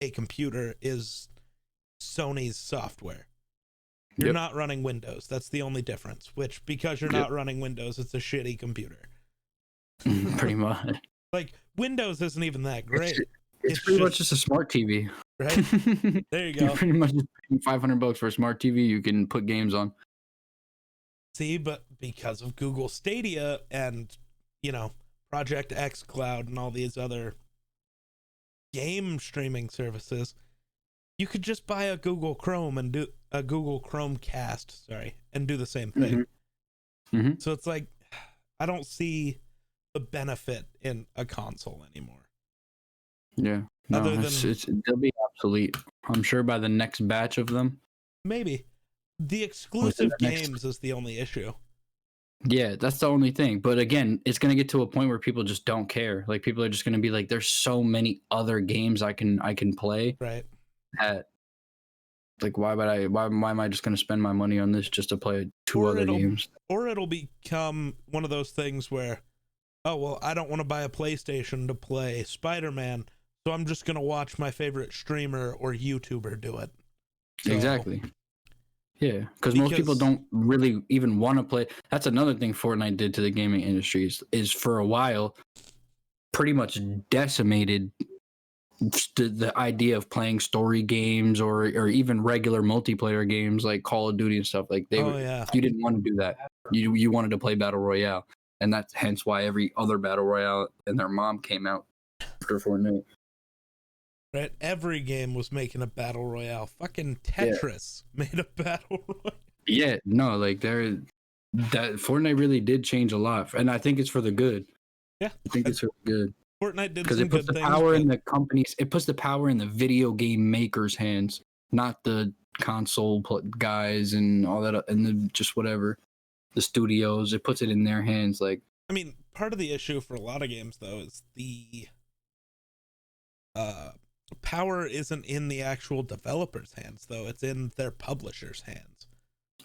a computer is Sony's software. You're not running Windows. That's the only difference. Which, because you're not running Windows, it's a shitty computer. Pretty much. Like, Windows isn't even that great. It's pretty much just a smart TV. Right? There you go. You're pretty much just paying $500 for a smart TV you can put games on. See, but because of Google Stadia and, Project X Cloud and all these other game streaming services, you could just buy a Google Chrome and do a Google Chromecast, and do the same thing. So it's like, I don't see the benefit in a console anymore. Yeah. No, they'll be obsolete. I'm sure by the next batch of them. Maybe. The exclusive games is the only issue. Yeah, that's the only thing. But again, it's going to get to a point where people just don't care. Like, people are just going to be like, there's so many other games I can play. Right. That Like, why am I just gonna spend my money on this just to play two other games? Or it'll become one of those things where, oh well, I don't want to buy a PlayStation to play Spider-Man, so I'm just gonna watch my favorite streamer or YouTuber do it. So, exactly. Yeah, because most people don't really even want to play. That's another thing Fortnite did to the gaming industry is for a while pretty much decimated the idea of playing story games or even regular multiplayer games like Call of Duty and stuff. Like you didn't want to do that. You wanted to play Battle Royale, and that's hence why every other Battle Royale and their mom came out after Fortnite. Right, every game was making a Battle Royale. Fucking Tetris made a Battle Royale. Yeah, no, like that Fortnite really did change a lot, and I think it's for the good. Yeah, I think it's for the good. Fortnite did because it puts the things, power in the companies. It puts the power in the video game makers' hands, not the console guys and all that, and just whatever the studios. It puts it in their hands. Like, I mean, part of the issue for a lot of games though is the power isn't in the actual developers' hands though; it's in their publishers' hands.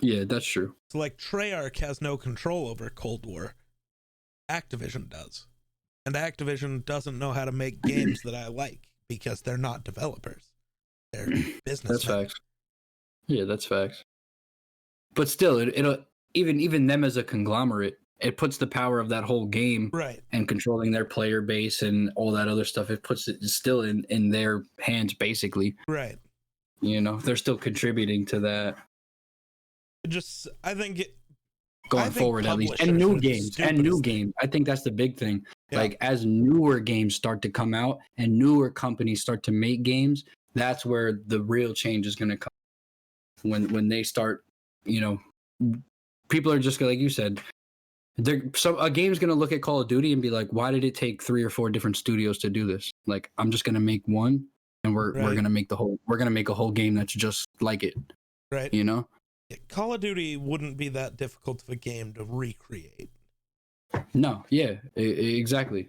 Yeah, that's true. So, like, Treyarch has no control over Cold War. Activision does. And Activision doesn't know how to make games that I like because they're not developers. They're business. That's facts. Yeah, that's facts. But still, it'll even them as a conglomerate, it puts the power of that whole game right and controlling their player base and all that other stuff. It puts it still in their hands, basically. Right. You know, they're still contributing to that. I think going forward at least, and new games. I think that's the big thing. Yeah. Like, as newer games start to come out and newer companies start to make games, that's where the real change is going to come. When they start, you know, people are just like you said, a game's going to look at Call of Duty and be like, why did it take 3 or 4 different studios to do this? Like, I'm just going to make one, and we're going to make a whole game that's just like it. Right. You know? Call of Duty wouldn't be that difficult of a game to recreate. No, yeah, exactly.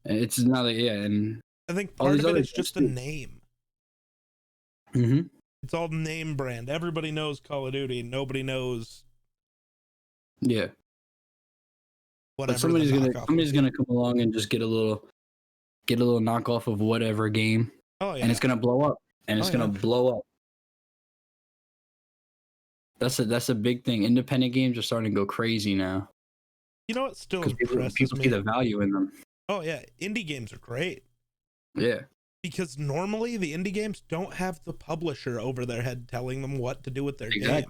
It's not and I think part of it is just a name. Mm-hmm. It's all name brand. Everybody knows Call of Duty. Nobody knows. Yeah. Whatever. But somebody's gonna come along and just get a little knockoff of whatever game. Oh yeah. And it's gonna blow up. Blow up. That's a big thing. Independent games are starting to go crazy now. You know what still impresses people me? See the value in them. Oh yeah, indie games are great. Yeah. Because normally the indie games don't have the publisher over their head telling them what to do with their game.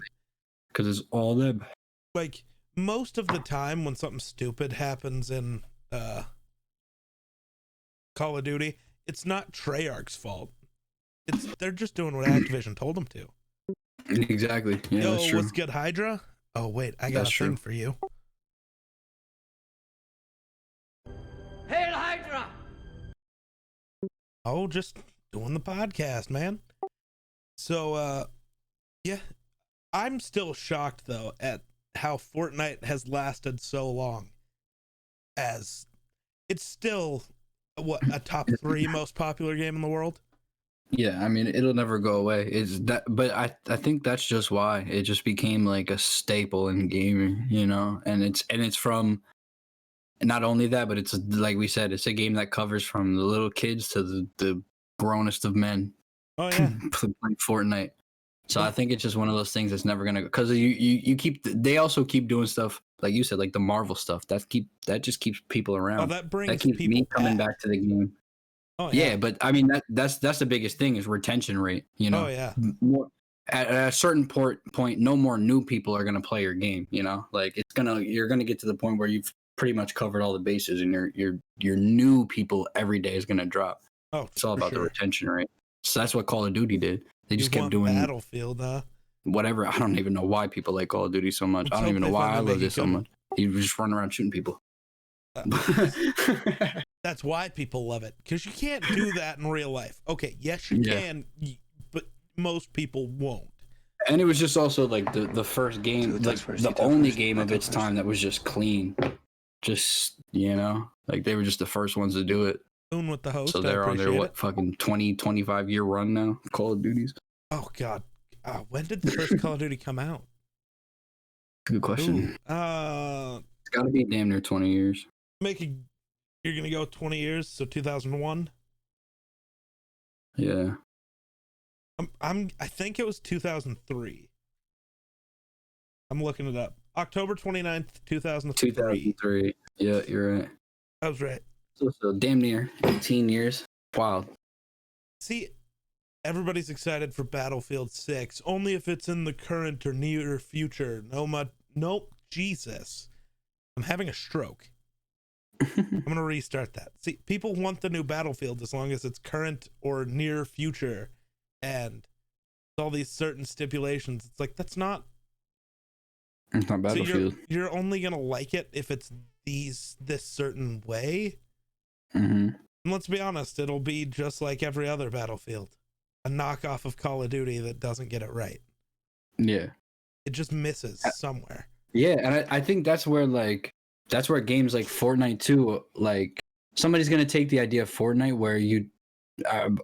Because it's all them. Like, most of the time when something stupid happens in Call of Duty, it's not Treyarch's fault. They're just doing what Activision told them to. Exactly. Yeah, Yo, that's true. what's good, Hydra? Oh wait, I got a thing for you. Hail Hydra! Oh, just doing the podcast, man. So, yeah, I'm still shocked though at how Fortnite has lasted so long. As it's still a top 3 most popular game in the world. Yeah, I mean, it'll never go away. But I think that's just why it just became like a staple in gaming, you know. And it's from, not only that, but it's, like we said, it's a game that covers from the little kids to the grownest of men. Oh yeah, playing Fortnite. So I think it's just one of those things that's never gonna go, because they also keep doing stuff like you said, like the Marvel stuff that just keeps people around. Oh, that brings keeps people me coming back to the game. Oh yeah, but I mean that's the biggest thing is retention rate. You know. Oh yeah. At a certain point, no more new people are gonna play your game. You know, like you're gonna get to the point where you've pretty much covered all the bases, and your new people every day is gonna drop. Oh, it's all about the retention rate. So that's what Call of Duty did. They just kept doing Battlefield, huh? Whatever. I don't even know why people like Call of Duty so much. I don't even know why I love this so much. You just run around shooting people. That's why people love it, because you can't do that in real life. Okay, yes you can, but most people won't. And it was just also like the first game, like the only game of its time that was just clean. Just, you know, like they were just the first ones to do it. With the host, so they're on their fucking 20-25 year run now, Call of Duties. Oh god, when did the first Call of Duty come out? Good question. It's got to be damn near 20 years. You're gonna go 20 years, so 2001. Yeah. I think it was 2003. I'm looking it up. October 29th, 2003. 2003. Yeah, you're right. I was right. So damn near 18 years. Wow. See, everybody's excited for Battlefield 6, only if it's in the current or near future. Nope, Jesus. I'm having a stroke. I'm going to restart that. See, people want the new Battlefield as long as it's current or near future, and all these certain stipulations. It's like, that's not... It's not Battlefield. So you're only going to like it if it's this certain way? Mm-hmm. And let's be honest, it'll be just like every other Battlefield. A knockoff of Call of Duty that doesn't get it right. Yeah. It just misses somewhere. Yeah, and I think that's where games like Fortnite too, like somebody's going to take the idea of Fortnite where you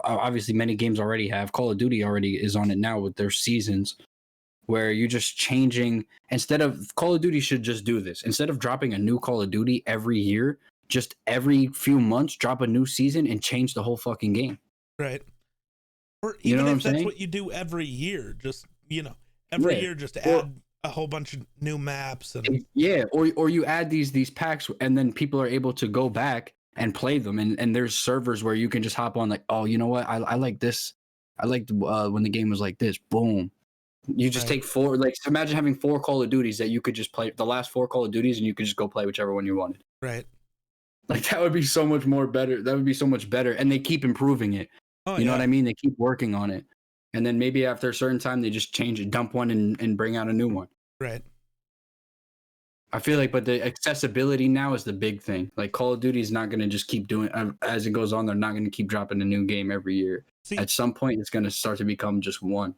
obviously many games already have. Call of Duty already is on it now with their seasons, where you're just changing. Instead of Call of Duty should just do this. Instead of dropping a new Call of Duty every year, just every few months drop a new season and change the whole fucking game. Right. Or You know even what if I'm that's saying? what you do every year, just, every year just add a whole bunch of new maps. And yeah, or you add these packs and then people are able to go back and play them. And there's servers where you can just hop on like, oh, you know what? I like this. I liked when the game was like this. Boom. You just take four, like imagine having 4 Call of Duties that you could just play the last 4 Call of Duties and you could just go play whichever one you wanted. Right. Like that would be so much more better. That would be so much better. And they keep improving it. Oh, you know what I mean? They keep working on it. And then maybe after a certain time, they just change it, dump one and bring out a new one. Right. I feel like, but the accessibility now is the big thing. Like Call of Duty is not going to just keep doing, as it goes on, they're not going to keep dropping a new game every year. See, at some point, it's going to start to become just one.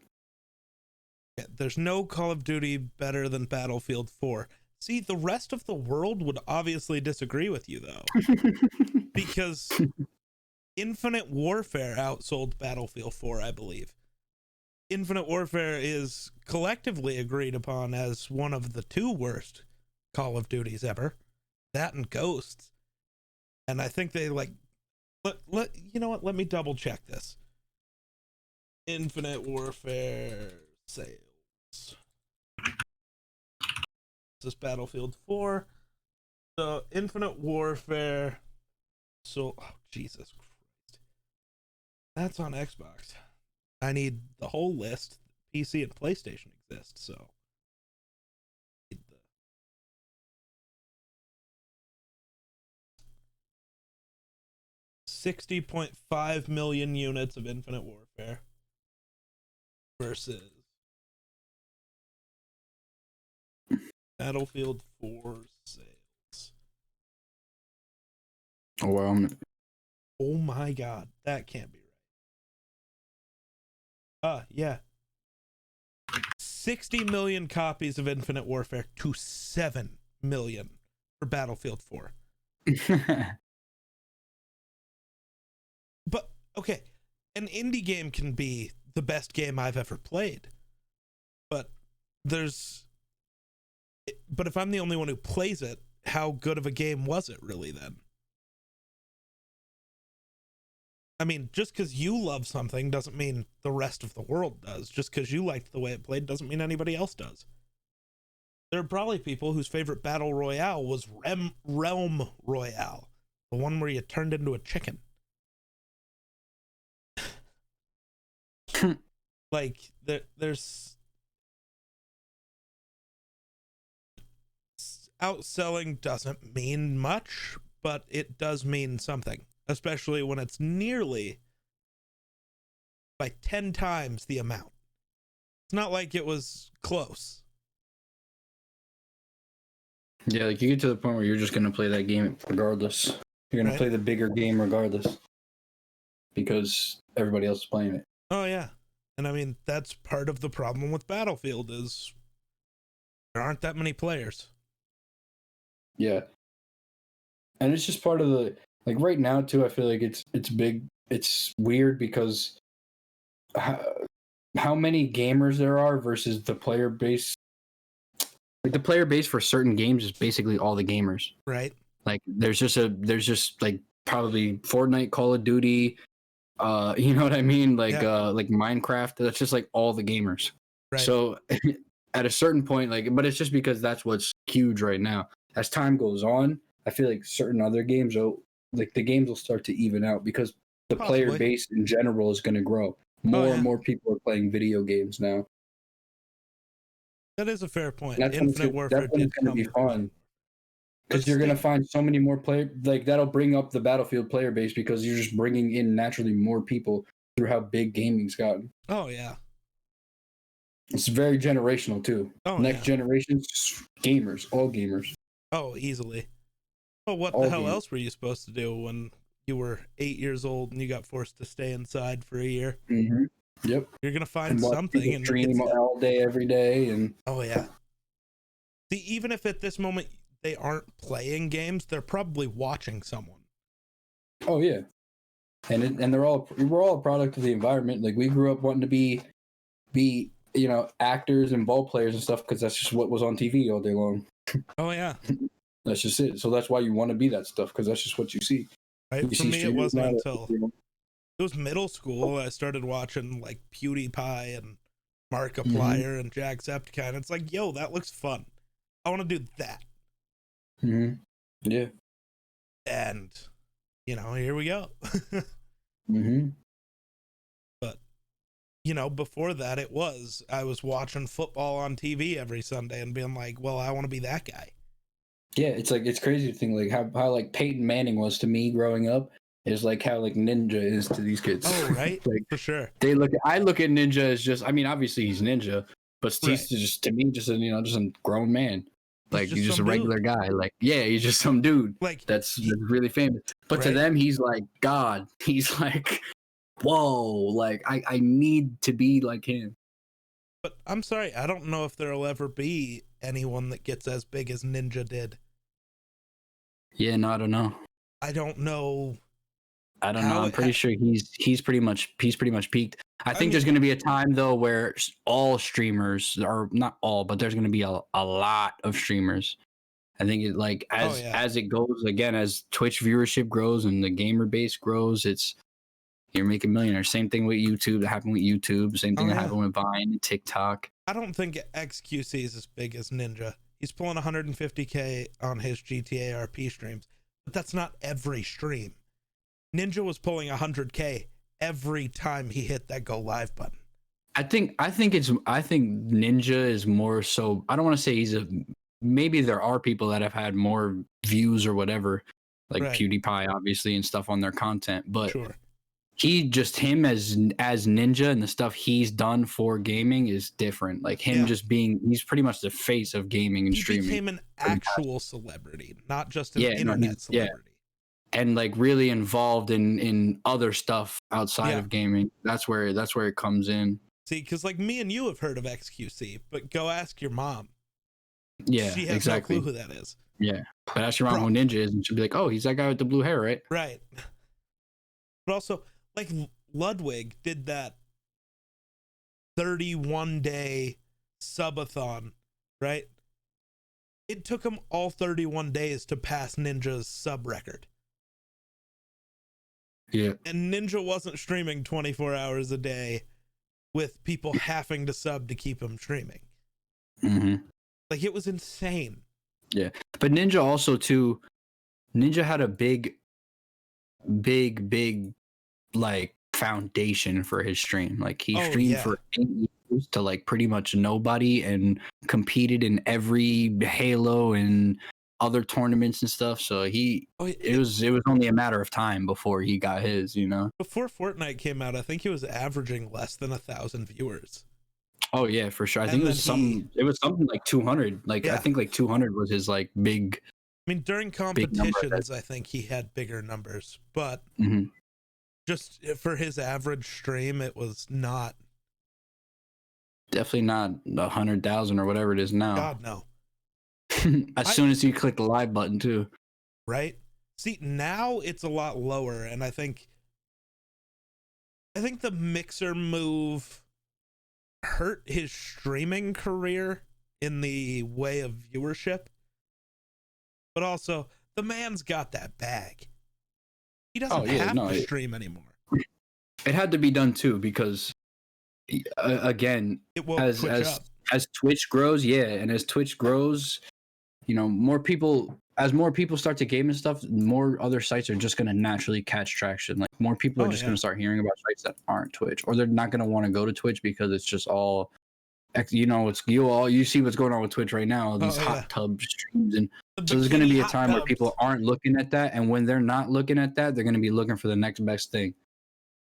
There's no Call of Duty better than Battlefield 4. See, the rest of the world would obviously disagree with you, though. Because Infinite Warfare outsold Battlefield 4, I believe. Infinite Warfare is collectively agreed upon as one of the 2 worst Call of Duties ever. That and Ghosts. And I think they you know what? Let me double check this. Infinite Warfare sales. This is Battlefield 4. So Infinite Warfare. So, Jesus Christ. That's on Xbox. I need the whole list. PC and PlayStation exist, so. 60.5 million units of Infinite Warfare versus Battlefield 4 sales. Oh, wow. Oh my God, that can't be right. Yeah. 60 million copies of Infinite Warfare to 7 million for Battlefield 4. But, okay, an indie game can be the best game I've ever played. But if I'm the only one who plays it, how good of a game was it really then? I mean, just because you love something doesn't mean the rest of the world does. Just because you liked the way it played doesn't mean anybody else does. There are probably people whose favorite battle royale was Realm Royale, the one where you turned into a chicken. Like, there's outselling doesn't mean much, but it does mean something, especially when it's nearly by 10 times the amount. It's not like it was close. Yeah, like you get to the point where you're just going to play that game regardless. You're going to play the bigger game regardless because everybody else is playing it. Oh, yeah. And I mean, that's part of the problem with Battlefield is there aren't that many players. Yeah. And it's just part of the, like right now too, I feel like it's big. It's weird because how many gamers there are versus the player base. Like the player base for certain games is basically all the gamers. Right. Like there's just like probably Fortnite, Call of Duty, you know what I mean? Like Minecraft. That's just like all the gamers. Right. So at a certain point, like, but it's just because that's what's huge right now. As time goes on, I feel like certain other games like the games will start to even out because the player base in general is going to grow. More and more people are playing video games now. That is a fair point. That's Infinite Warfare that's when it's going to be fun. Because you're going to find so many more like that'll bring up the Battlefield player base because you're just bringing in naturally more people through how big gaming's gotten. Oh, yeah. It's very generational, too. Next generation, gamers, all gamers. Oh, easily. Well, what the hell else were you supposed to do when you were 8 years old and you got forced to stay inside for a year? Mm-hmm. Yep. You're going to find something. And stream all day, every day. And oh, yeah. See, even if at this moment they aren't playing games, they're probably watching someone. Oh, yeah. And we're all a product of the environment. Like, we grew up wanting to be actors and ball players and stuff because that's just what was on TV all day long. Oh, yeah. That's just it. So that's why you want to be that stuff because that's just what you see. Right. For me, it wasn't until it was middle school I started watching like PewDiePie and Markiplier and Jacksepticeye. It's like, yo, that looks fun. I want to do that. Mm-hmm. Yeah. And here we go. Mm-hmm. But before that, I was watching football on TV every Sunday and being like, well, I want to be that guy. Yeah, it's crazy to think like how like Peyton Manning was to me growing up is like how like Ninja is to these kids. Oh, right. Like for sure. I look at Ninja as just, I mean, obviously he's Ninja, but he's just to me just a grown man. Like he's just a regular dude. Guy. Like, yeah, he's just some dude like that's really famous. But to them, he's like God. He's like, whoa, like I need to be like him. But I'm sorry, I don't know if there'll ever be anyone that gets as big as Ninja did. Yeah, no, I don't know. I don't know. I'm pretty sure he's pretty much peaked. I think there's going to be a time though where all streamers, or not all, but there's going to be a lot of streamers. I think it like as it goes again, as Twitch viewership grows and the gamer base grows, you're making millionaires. Same thing with YouTube. That happened with YouTube. Same thing that happened with Vine and TikTok. I don't think XQC is as big as Ninja. He's pulling 150K on his GTA RP streams, but that's not every stream. Ninja was pulling 100K every time he hit that go live button. I think Ninja is more so. I don't want to say maybe there are people that have had more views or whatever, like PewDiePie obviously and stuff on their content, but him as Ninja and the stuff he's done for gaming is different. Like him just he's pretty much the face of gaming and streaming. He became an actual celebrity, not just an internet celebrity. And like really involved in other stuff outside of gaming. That's where it comes in. See, because like me and you have heard of XQC, but go ask your mom. Yeah, she has no clue who that is. Yeah, but ask your mom who Ninja is, and she'll be like, "Oh, he's that guy with the blue hair, right?" Right. But also, like Ludwig did that 31-day subathon, right? It took him all 31 days to pass Ninja's sub record. Yeah. And Ninja wasn't streaming 24 hours a day with people having to sub to keep him streaming. Mm-hmm. Like, it was insane. Yeah. But Ninja also, too, Ninja had a big, like, foundation for his stream. Like, he streamed for 8 years to, like, pretty much nobody and competed in every Halo and other tournaments and stuff. So it was only a matter of time before he got his, Before Fortnite came out, I think he was averaging less than 1,000 viewers. Oh yeah, for sure. I think it was something like 200. Like I think like 200 was his like big. I mean, during competitions, I think he had bigger numbers, but just for his average stream, it was not. Definitely not 100,000 or whatever it is now. God no. As soon as you click the live button too. Right? See, now it's a lot lower, and I think the Mixer move hurt his streaming career in the way of viewership, but also the man's got that bag. He doesn't have to stream anymore. It had to be done too because, again, it won't as Twitch grows, and as Twitch grows, more people start to game and stuff, more other sites are just going to naturally catch traction. Like more people are just going to start hearing about sites that aren't Twitch, or they're not going to want to go to Twitch because it's just all, you see what's going on with Twitch right now, these hot tub streams, and so there's going to be a time where people aren't looking at that, and when they're not looking at that, they're going to be looking for the next best thing.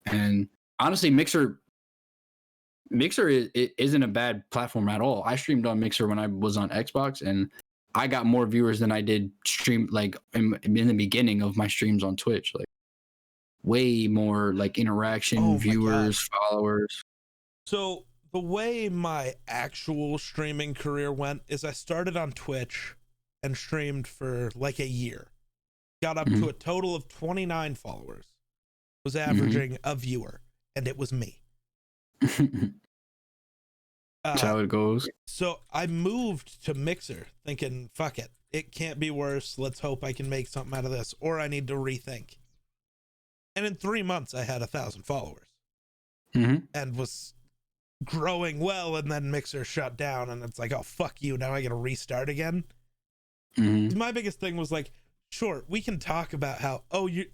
And honestly, Mixer isn't a bad platform at all. I streamed on Mixer when I was on Xbox, and I got more viewers than I did stream like in the beginning of my streams on Twitch. Like way more like interaction, viewers, followers. So the way my actual streaming career went is I started on Twitch and streamed for like a year. Got up to a total of 29 followers. Was averaging a viewer, and it was me. That's how it goes. So I moved to Mixer thinking, fuck it. It can't be worse. Let's hope I can make something out of this, or I need to rethink. And in 3 months, I had 1,000 followers and was growing well. And then Mixer shut down, and it's like, oh, fuck you. Now I got to restart again. My biggest thing was like, sure, we can talk about how,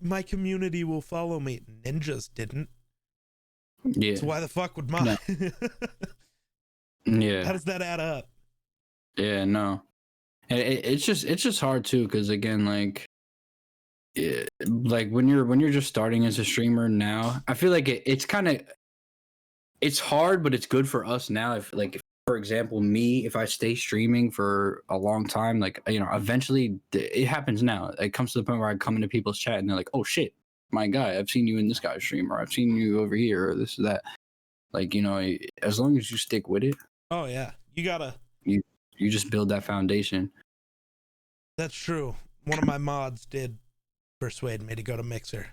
my community will follow me. Ninjas didn't. Yeah. So why the fuck would mine? No. Yeah. How does that add up? Yeah, no. It's just hard too, because again, like when you're just starting as a streamer now, I feel like it's hard, but it's good for us now. If for example, me, if I stay streaming for a long time, like, eventually it happens now. It comes to the point where I come into people's chat and they're like, oh shit, my guy, I've seen you in this guy's stream, or I've seen you over here, or this or that. Like, as long as you stick with it. Oh yeah. You gotta. You just build that foundation. That's true. One of my mods did persuade me to go to Mixer.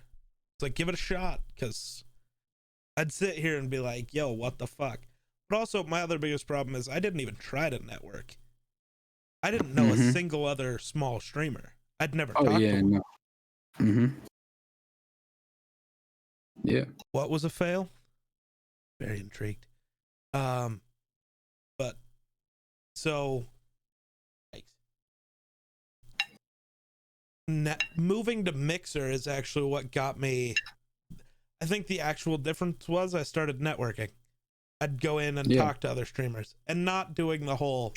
It's like, give it a shot, because I'd sit here and be like, yo, what the fuck? But also, my other biggest problem is I didn't even try to network. I didn't know a single other small streamer. I'd never talked to one. No. Yeah. What was a fail? Very intrigued. But so moving to Mixer is actually what got me. I think the actual difference was I started networking. I'd go in and talk to other streamers, and not doing the whole,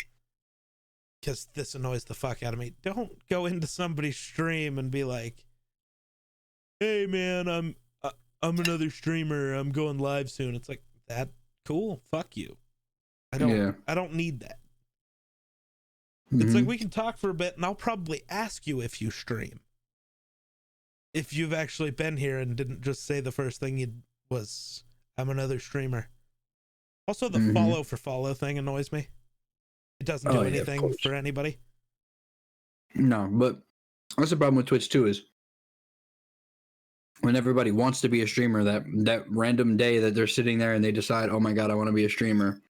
because this annoys the fuck out of me. Don't go into somebody's stream and be like, hey man, I'm another streamer, I'm going live soon. It's like, that cool, fuck you. I don't need that. It's like, we can talk for a bit and I'll probably ask you if you stream, if you've actually been here and didn't just say the first thing you was, I'm another streamer. Also, the follow for follow thing annoys me. It doesn't do anything for anybody. No, but that's the problem with Twitch too, is when everybody wants to be a streamer, that random day that they're sitting there and they decide, oh my god, I want to be a streamer,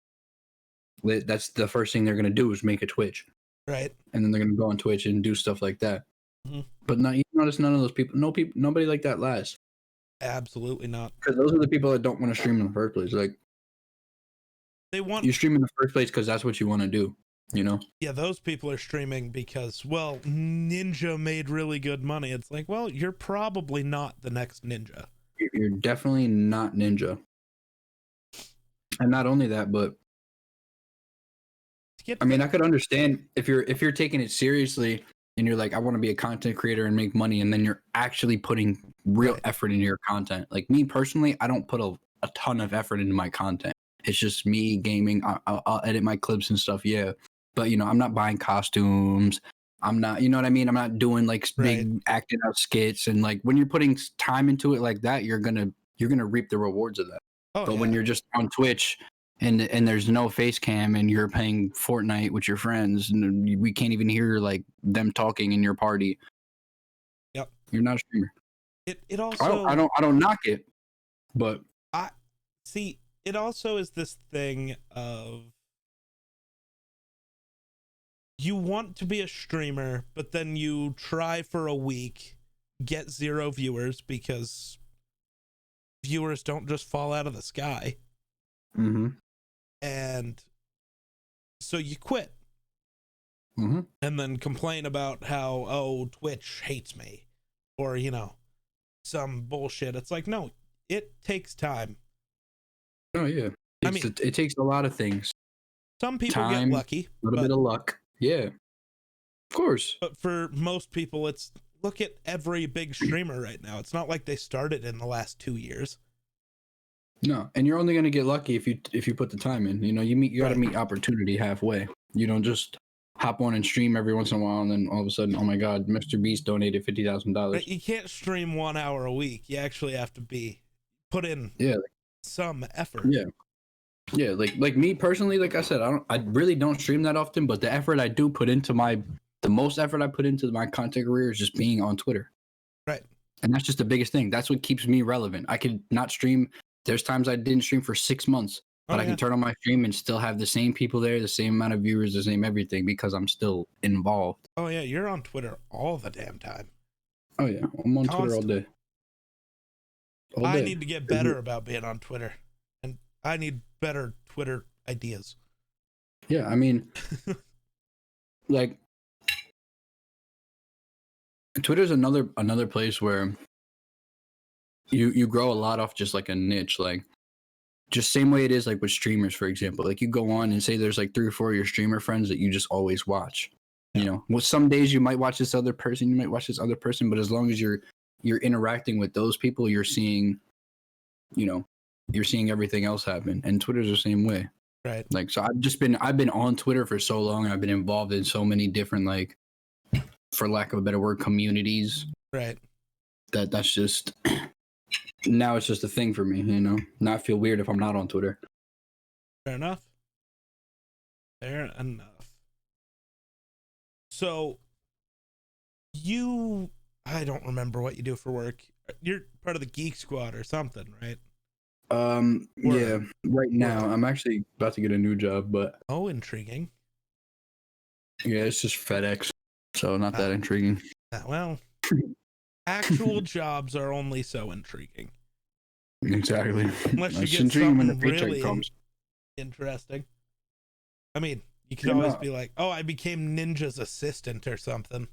that's the first thing they're going to do is make a Twitch. Right. And then they're going to go on Twitch and do stuff like that. But you notice none of those people, nobody like that lasts. Absolutely not. Because those are the people that don't want to stream in the first place. Like, you stream in the first place because that's what you want to do, Yeah, those people are streaming because, well, Ninja made really good money. It's like, well, you're probably not the next Ninja. You're definitely not Ninja. And not only that, but I could understand if you're taking it seriously and you're like, I want to be a content creator and make money, and then you're actually putting real effort into your content. Like me personally, I don't put a ton of effort into my content. It's just me gaming. I'll edit my clips and stuff, but I'm not buying costumes. I'm not, you know what I mean? I'm not doing like big acting out skits, and like when you're putting time into it like that, you're gonna reap the rewards of that. But when you're just on Twitch and there's no face cam and you're playing Fortnite with your friends and we can't even hear like them talking in your party. Yep. You're not a streamer. It also, I don't knock it, but I see it also is this thing of you want to be a streamer, but then you try for a week, get 0 viewers because viewers don't just fall out of the sky. Mm-hmm. And so you quit. Mm-hmm. And then complain about how, oh, Twitch hates me, or, you know, some bullshit. It's like, no, it takes time. Oh yeah. I mean, It takes a lot of things. some people Time, get lucky, a little bit of luck. Yeah. Of course. but for most people, it's look at every big streamer right now. It's not like they started in the last 2 years. No, and you're only gonna get lucky if you put the time in. You know, you gotta Right. meet opportunity halfway. You don't just hop on and stream every once in a while and then all of a sudden, oh my god, Mr. Beast donated $50,000. You can't stream 1 hour a week. You actually have to put in some effort. Yeah, like me personally, like I said, I really don't stream that often, but the effort I do put into the most effort I put into my content career is just being on Twitter. Right. And that's just the biggest thing. That's what keeps me relevant. I could not stream. There's times I didn't stream for 6 months, but I can turn on my stream and still have the same people there, the same amount of viewers, the same everything because I'm still involved. Oh yeah, you're on Twitter all the damn time. Oh yeah, I'm on Twitter all day. I need to get better about being on Twitter, and I need better Twitter ideas. Yeah, I mean, like Twitter's another place where you grow a lot off just like a niche, like just same way it is like with streamers, for example. Like you go on and say there's like 3 or 4 of your streamer friends that you just always watch. You know, well, some days you might watch this other person, you might watch this other person, but as long as you're interacting with those people, you're seeing, you know, you're seeing everything else happen. And Twitter's the same way. Right. Like, so I've been on Twitter for so long, and I've been involved in so many different, like, for lack of a better word, communities. Right. That's just now it's just a thing for me, you know. Now I feel weird if I'm not on Twitter. Fair enough. Fair enough. So I don't remember what you do for work. You're part of the Geek Squad or something, right? Yeah. Right now, I'm actually about to get a new job, but Intriguing. yeah, it's just FedEx, so not that intriguing. Well, actual jobs are only so intriguing. Exactly. Unless you It's get intriguing when something the paycheck really comes. interesting. I mean, you could always be like, "Oh, I became Ninja's assistant or something."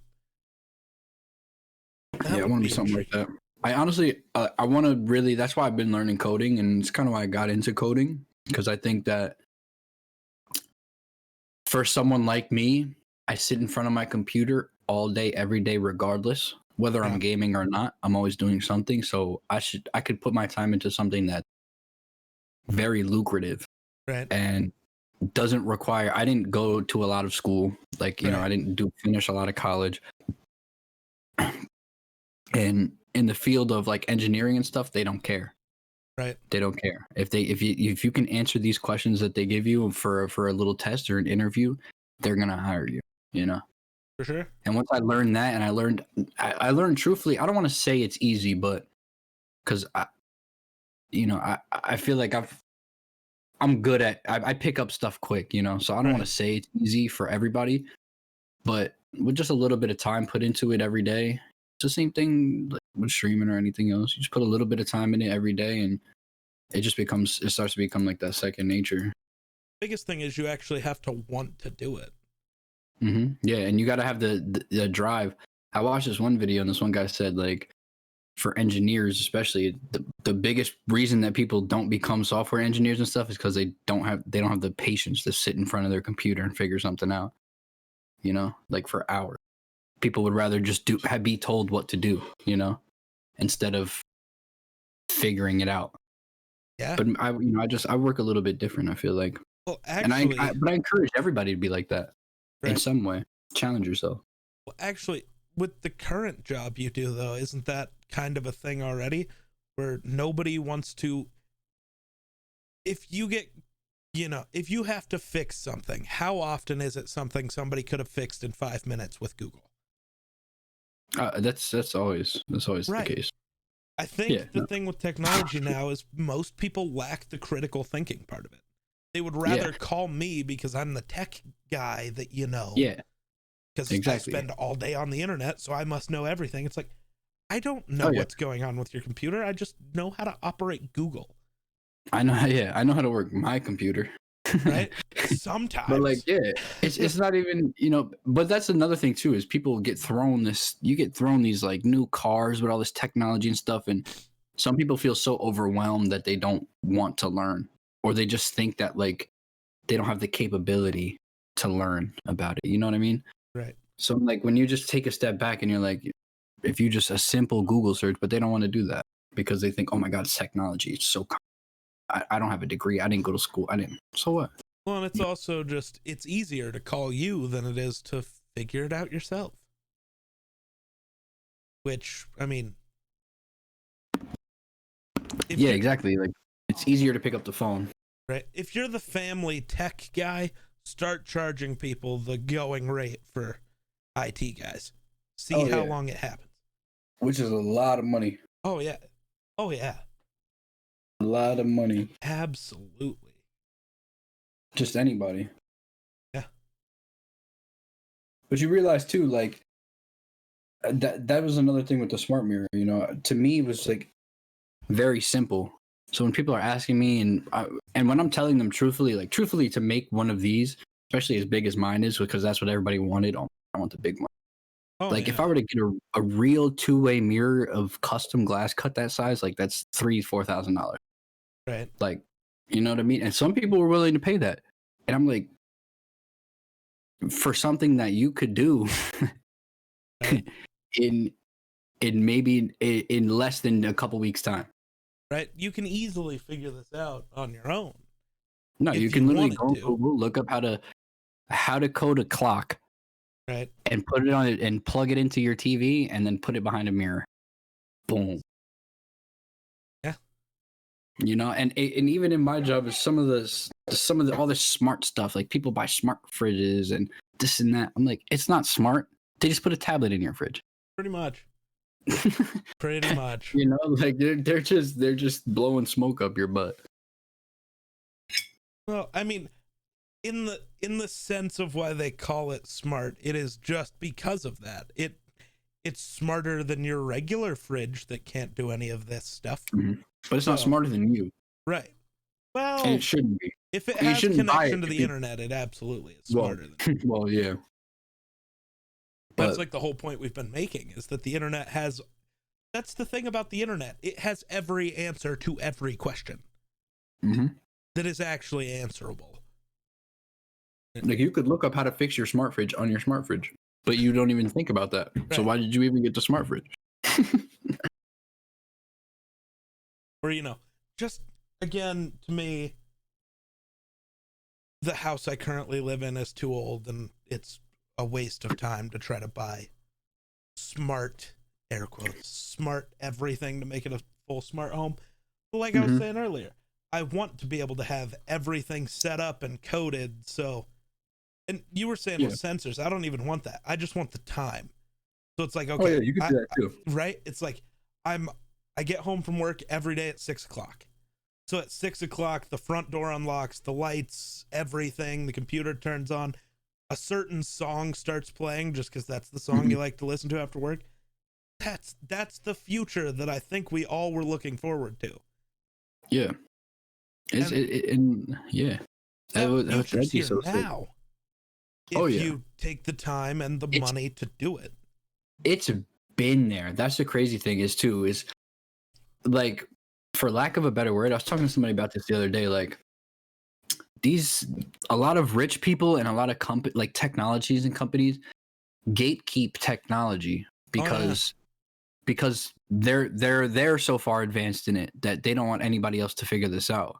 Yeah, I want to be something like that. I honestly, I want to really. That's why I've been learning coding, and it's kind of why I got into coding, because I think that for someone like me, I sit in front of my computer all day, every day, regardless whether I'm gaming or not. I'm always doing something, so I could put my time into something that's very lucrative, Right. and doesn't require. I didn't go to a lot of school, like you know, I didn't finish a lot of college. And in the field of like engineering and stuff, they don't care. Right. They don't care if you can answer these questions that they give you for a little test or an interview, they're gonna hire you. You know. For sure. And once I learned that, and I learned truthfully, I don't want to say it's easy, but because I feel like I'm good at I pick up stuff quick, you know. So I don't want to say it's easy for everybody, but with just a little bit of time put into it every day. It's the same thing with streaming or anything else. You just put a little bit of time in it every day, and it starts to become like that second nature. Biggest thing is you actually have to want to do it. Mm-hmm. Yeah, and you got to have the drive. I watched this one video, and this one guy said, like, for engineers especially, the biggest reason that people don't become software engineers and stuff is because they don't have the patience to sit in front of their computer and figure something out. You know, like for hours. People would rather just be told what to do, you know, instead of figuring it out. Yeah. But I work a little bit different, I feel like. Well, actually, but I encourage everybody to be like that in some way. Challenge yourself. Well, actually, with the current job you do, though, isn't that kind of a thing already where nobody wants to, if you have to fix something, how often is it something somebody could have fixed in 5 minutes with Google? That's always the case. I think the thing with technology now is most people lack the critical thinking part of it. They would rather call me because I'm the tech guy that you know. Yeah. Because I spend all day on the internet, so I must know everything. It's like, I don't know what's going on with your computer. I just know how to operate Google. I know how to work my computer. Right? Sometimes. But like, it's not even, but that's another thing too, is people get thrown these like new cars with all this technology and stuff. And some people feel so overwhelmed that they don't want to learn, or they just think that like they don't have the capability to learn about it. You know what I mean? Right. So like when you just take a step back and you're like, if you just a simple Google search, but they don't want to do that because they think, oh my God, it's technology. It's so I don't have a degree. I didn't go to school. So what? Well, and it's also just, it's easier to call you than it is to figure it out yourself. Which, I mean. Yeah, exactly. Like, it's easier to pick up the phone. Right. If you're the family tech guy, start charging people the going rate for IT guys. See how long it happens. Which is a lot of money. Oh, yeah. Oh, yeah. A lot of money. Absolutely. Just anybody. Yeah. But you realize too, like, that was another thing with the smart mirror, to me it was like very simple. So when people are asking me and when I'm telling them truthfully to make one of these, especially as big as mine is, because that's what everybody wanted. I want the big one. Oh, like if I were to get a real two-way mirror of custom glass cut that size, like that's $3,000-$4,000. Right. Like, you know what I mean? And some people were willing to pay that. And I'm like, for something that you could do in maybe in less than a couple weeks time. Right. You can easily figure this out on your own. No, you can literally go on Google, look up how to code a clock. Right. And put it on it and plug it into your TV and then put it behind a mirror. Boom. Yeah. And even in my job is some of all this smart stuff. Like people buy smart fridges and this and that. I'm like, it's not smart. They just put a tablet in your fridge. Pretty much. Pretty much. Like they're just blowing smoke up your butt. Well, I mean, in the sense of why they call it smart, it is just because of that. It's smarter than your regular fridge that can't do any of this stuff. Mm-hmm. But it's not smarter than you. Right. Well, and it shouldn't be. If it has connection to the internet, it absolutely is smarter than you. Well, yeah. That's like the whole point we've been making, is that the internet has, that's the thing about the internet. It has every answer to every question that is actually answerable. Like you could look up how to fix your smart fridge on your smart fridge, but you don't even think about that. Right. So why did you even get the smart fridge? Or, just again, to me, the house I currently live in is too old and it's a waste of time to try to buy smart, air quotes, smart everything to make it a full smart home. But like I was saying earlier, I want to be able to have everything set up and coded. So, and you were saying with sensors, I don't even want that. I just want the time. So it's like, okay, you can do that too. Right? It's like I get home from work every day at 6:00. So at 6:00, the front door unlocks, the lights, everything, the computer turns on, a certain song starts playing just because that's the song you like to listen to after work. That's the future that I think we all were looking forward to. Yeah. Yeah. That'd be so now. If you take the time and the money to do it. It's been there. That's the crazy thing is like, for lack of a better word, I was talking to somebody about this the other day, like a lot of rich people and a lot of like technologies and companies gatekeep technology because they're so far advanced in it that they don't want anybody else to figure this out.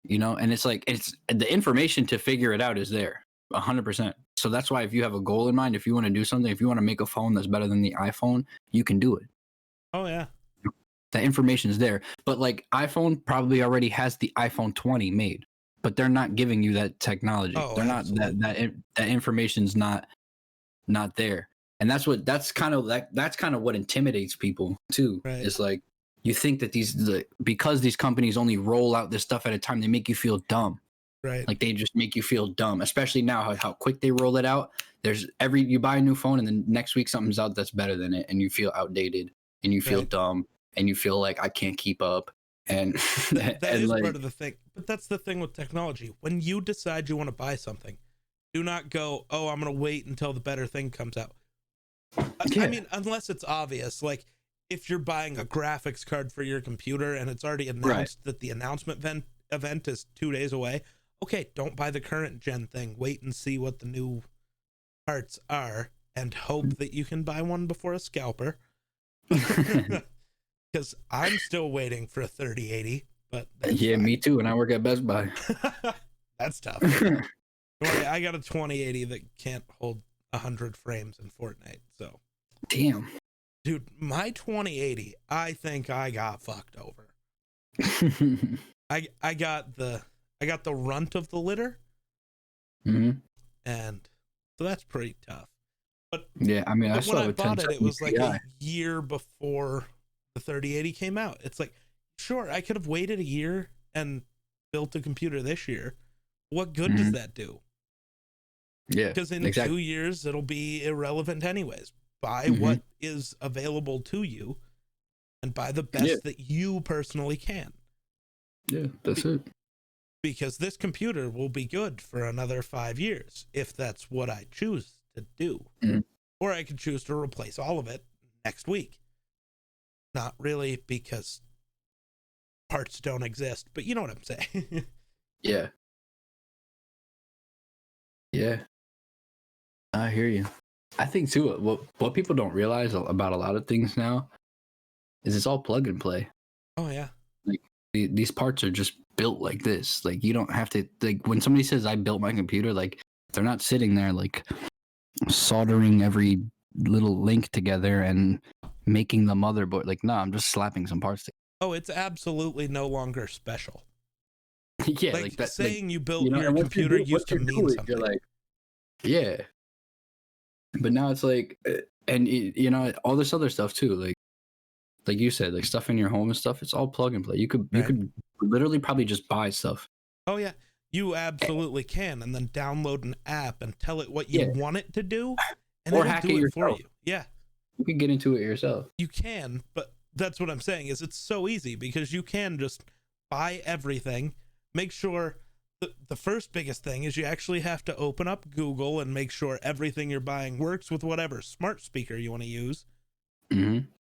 And it's like, it's the information to figure it out is there 100%. So that's why if you have a goal in mind, if you want to do something, if you want to make a phone that's better than the iPhone, you can do it. Oh yeah. That information is there. But like iPhone probably already has the iPhone 20 made, but they're not giving you that technology. They're absolutely not that information's not there. And that's kind of what intimidates people too. Right. It's like you think that because these companies only roll out this stuff at a time, they make you feel dumb. Right. Like they just make you feel dumb, especially now how quick they roll it out. You buy a new phone and then next week something's out that's better than it, and you feel outdated and you feel dumb and you feel like I can't keep up. And that is like, part of the thing. But that's the thing with technology. When you decide you want to buy something, do not go, oh, I'm going to wait until the better thing comes out. I mean, unless it's obvious, like if you're buying a graphics card for your computer and it's already announced that the announcement event is 2 days away. Okay, don't buy the current gen thing. Wait and see what the new parts are and hope that you can buy one before a scalper. Because I'm still waiting for a 3080. But yeah, fine. Me too. And I work at Best Buy. That's tough. I got a 2080 that can't hold 100 frames in Fortnite. So, damn, dude, my 2080, I think I got fucked over. I got the runt of the litter, and so that's pretty tough. But yeah, I mean, when I bought it, it was like a year before the 3080 came out. It's like, sure, I could have waited a year and built a computer this year. What good does that do? Yeah, because in 2 years it'll be irrelevant anyways. Buy what is available to you, and buy the best that you personally can. Yeah, that's it. Because this computer will be good for another 5 years if that's what I choose to do. Or I could choose to replace all of it next week. Not really, because parts don't exist, but you know what I'm saying. Yeah. Yeah. I hear you. I think too, what people don't realize about a lot of things now is it's all plug and play. Oh yeah. Like these parts are just built like this. Like you don't have to, like when somebody says I built my computer, like they're not sitting there like soldering every little link together and making the motherboard. Like, no, I'm just slapping some parts together. Oh, it's absolutely no longer special. Yeah, like that, saying like, you built your computer used to mean something. You're like, yeah. But now it's like, and you know, all this other stuff too, like you said, like stuff in your home and stuff. It's all plug and play. You could literally probably just buy stuff. Oh yeah, you absolutely can, and then download an app and tell it what you want it to do, and or hack it for you. Yeah, you can get into it yourself. You can, but that's what I'm saying is it's so easy because you can just buy everything. Make sure the first biggest thing is you actually have to open up Google and make sure everything you're buying works with whatever smart speaker you want to use.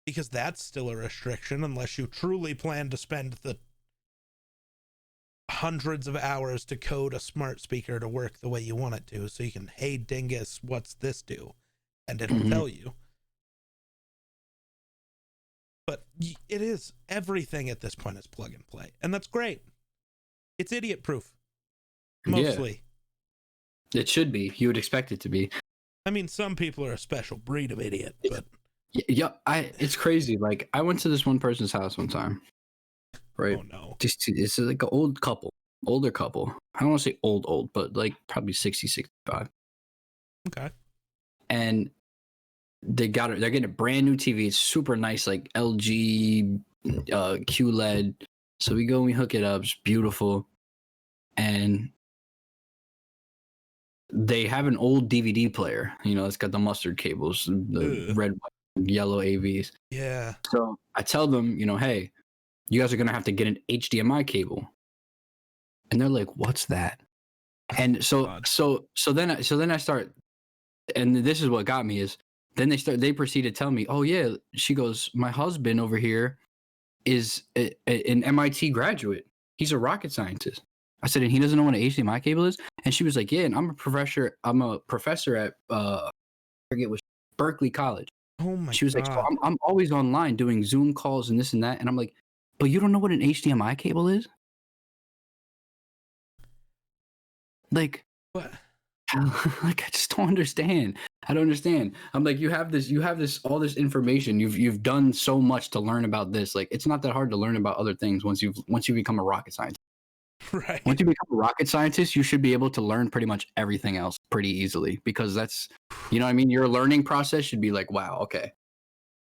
Because that's still a restriction unless you truly plan to spend the hundreds of hours to code a smart speaker to work the way you want it to. So you can, hey dingus, what's this do? And it'll tell you. But it is, everything at this point is plug and play. And that's great. It's idiot proof. Mostly. Yeah. It should be. You would expect it to be. I mean, some people are a special breed of idiot, but yeah, it's crazy. Like I went to this one person's house one time. Right. Oh no. It's like an older couple. I don't want to say old, but like probably 60, 65. Okay. And they're getting a brand new TV. It's super nice, like LG QLED. So we go and we hook it up. It's beautiful. And they have an old DVD player. You know, it's got the mustard cables, the red, white, yellow AVs. Yeah. So I tell them, you know, hey, you guys are gonna have to get an HDMI cable. And they're like, what's that? And so then I start, and this is what got me is then they proceed to tell me, oh yeah, she goes, my husband over here is an MIT graduate. He's a rocket scientist. I said, and he doesn't know what an HDMI cable is? And she was like, yeah, and I'm a professor at I forget what, Berkeley College. Oh my God. She was like, so I'm always online doing Zoom calls and this and that. And I'm like, but you don't know what an HDMI cable is? Like, what? Like, I just don't understand. I don't understand. I'm like, you have all this information. You've done so much to learn about this. Like, it's not that hard to learn about other things once you become a rocket scientist. Right. Once you become a rocket scientist, you should be able to learn pretty much everything else pretty easily because that's, you know what I mean? Your learning process should be like, wow, okay,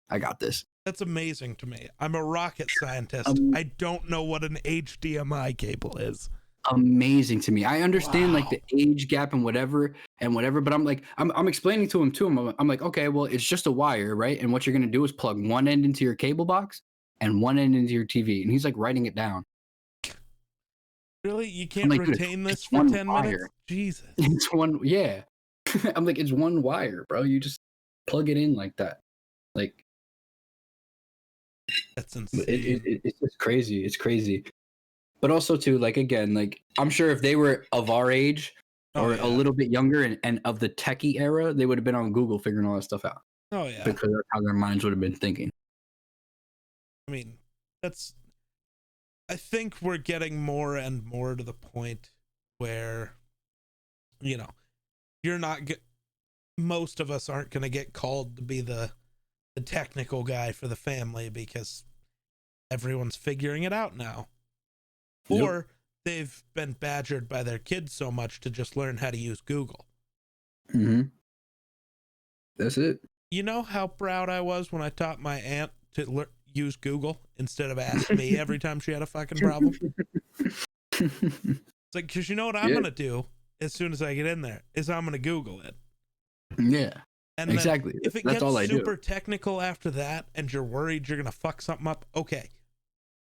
I got this. That's amazing to me. I'm a rocket scientist. I don't know what an HDMI cable is. Amazing to me. I understand like the age gap and whatever, but I'm like, I'm explaining to him too. I'm like, okay, well, it's just a wire, right? And what you're gonna do is plug one end into your cable box and one end into your TV. And he's like writing it down. Really? You can't like, retain this for 10 minutes? Jesus. It's one, yeah. I'm like, it's one wire, bro. You just plug it in like that. Like, that's insane. It's just crazy. It's crazy. But also too, like, again, like, I'm sure if they were of our age or a little bit younger and of the techie era, they would have been on Google figuring all that stuff out. Oh yeah. Because that's how their minds would have been thinking. I mean, I think we're getting more and more to the point where, you know, most of us aren't going to get called to be the technical guy for the family because everyone's figuring it out now. Yep. Or they've been badgered by their kids so much to just learn how to use Google. Mm-hmm. That's it. You know how proud I was when I taught my aunt to use Google instead of ask me every time she had a fucking problem? It's like, because you know what I'm going to do as soon as I get in there is I'm going to Google it. Yeah. And exactly. If it That's gets all I super do. technical after that and you're worried you're going to fuck something up, okay,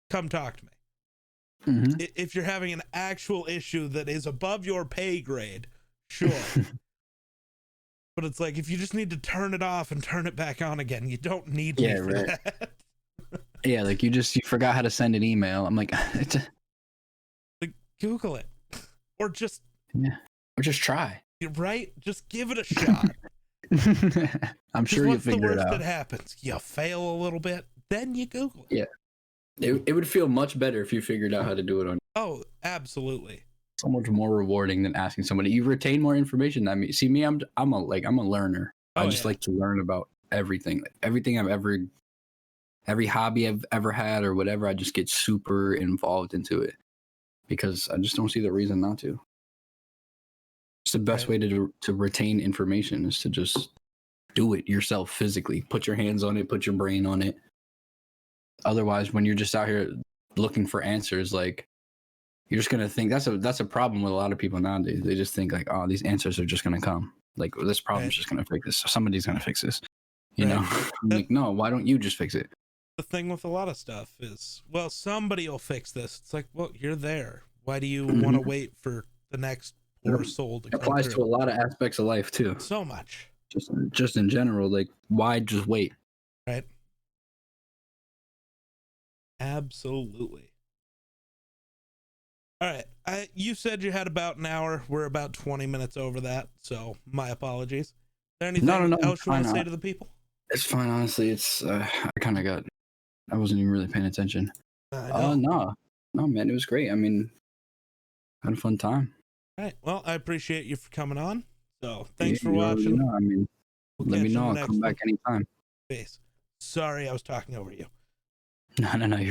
come talk to me. Mm-hmm. If you're having an actual issue that is above your pay grade, sure. But it's like, if you just need to turn it off and turn it back on again, you don't need me for that. Yeah, like you forgot how to send an email. I'm like, like, Google it. Or just try. Right? Just give it a shot. I'm sure you'll figure it out. What's the worst that happens? You fail a little bit, then you Google it. Yeah. It would feel much better if you figured out how to do it on. Oh, absolutely. So much more rewarding than asking somebody. You retain more information than me. See me, I'm a learner. I just like to learn about everything. Like, everything every hobby I've ever had or whatever, I just get super involved into it because I just don't see the reason not to. It's the best way to retain information is to just do it yourself physically. Put your hands on it, put your brain on it. Otherwise, when you're just out here looking for answers, like, you're just gonna think that's a problem with a lot of people nowadays. They just think like, oh, these answers are just gonna come. Like, this problem's just gonna fix this. Somebody's gonna fix this. You know? I'm like, no, why don't you just fix it? The thing with a lot of stuff is, well, somebody will fix this. It's like, well, you're there. Why do you want to wait for the next poor soul to come applies through? To a lot of aspects of life too. So much. Just in general, like, why just wait? Right. Absolutely. All right. You said you had about an hour. We're about 20 minutes over that, so my apologies. Is there anything else you want to say to the people? It's fine, honestly. It's I wasn't even really paying attention. No, man, it was great. I mean, had a fun time. All right. Well, I appreciate you for coming on. So thanks for watching. I mean, let me know. I'll come back anytime. Peace. Sorry, I was talking over you. No.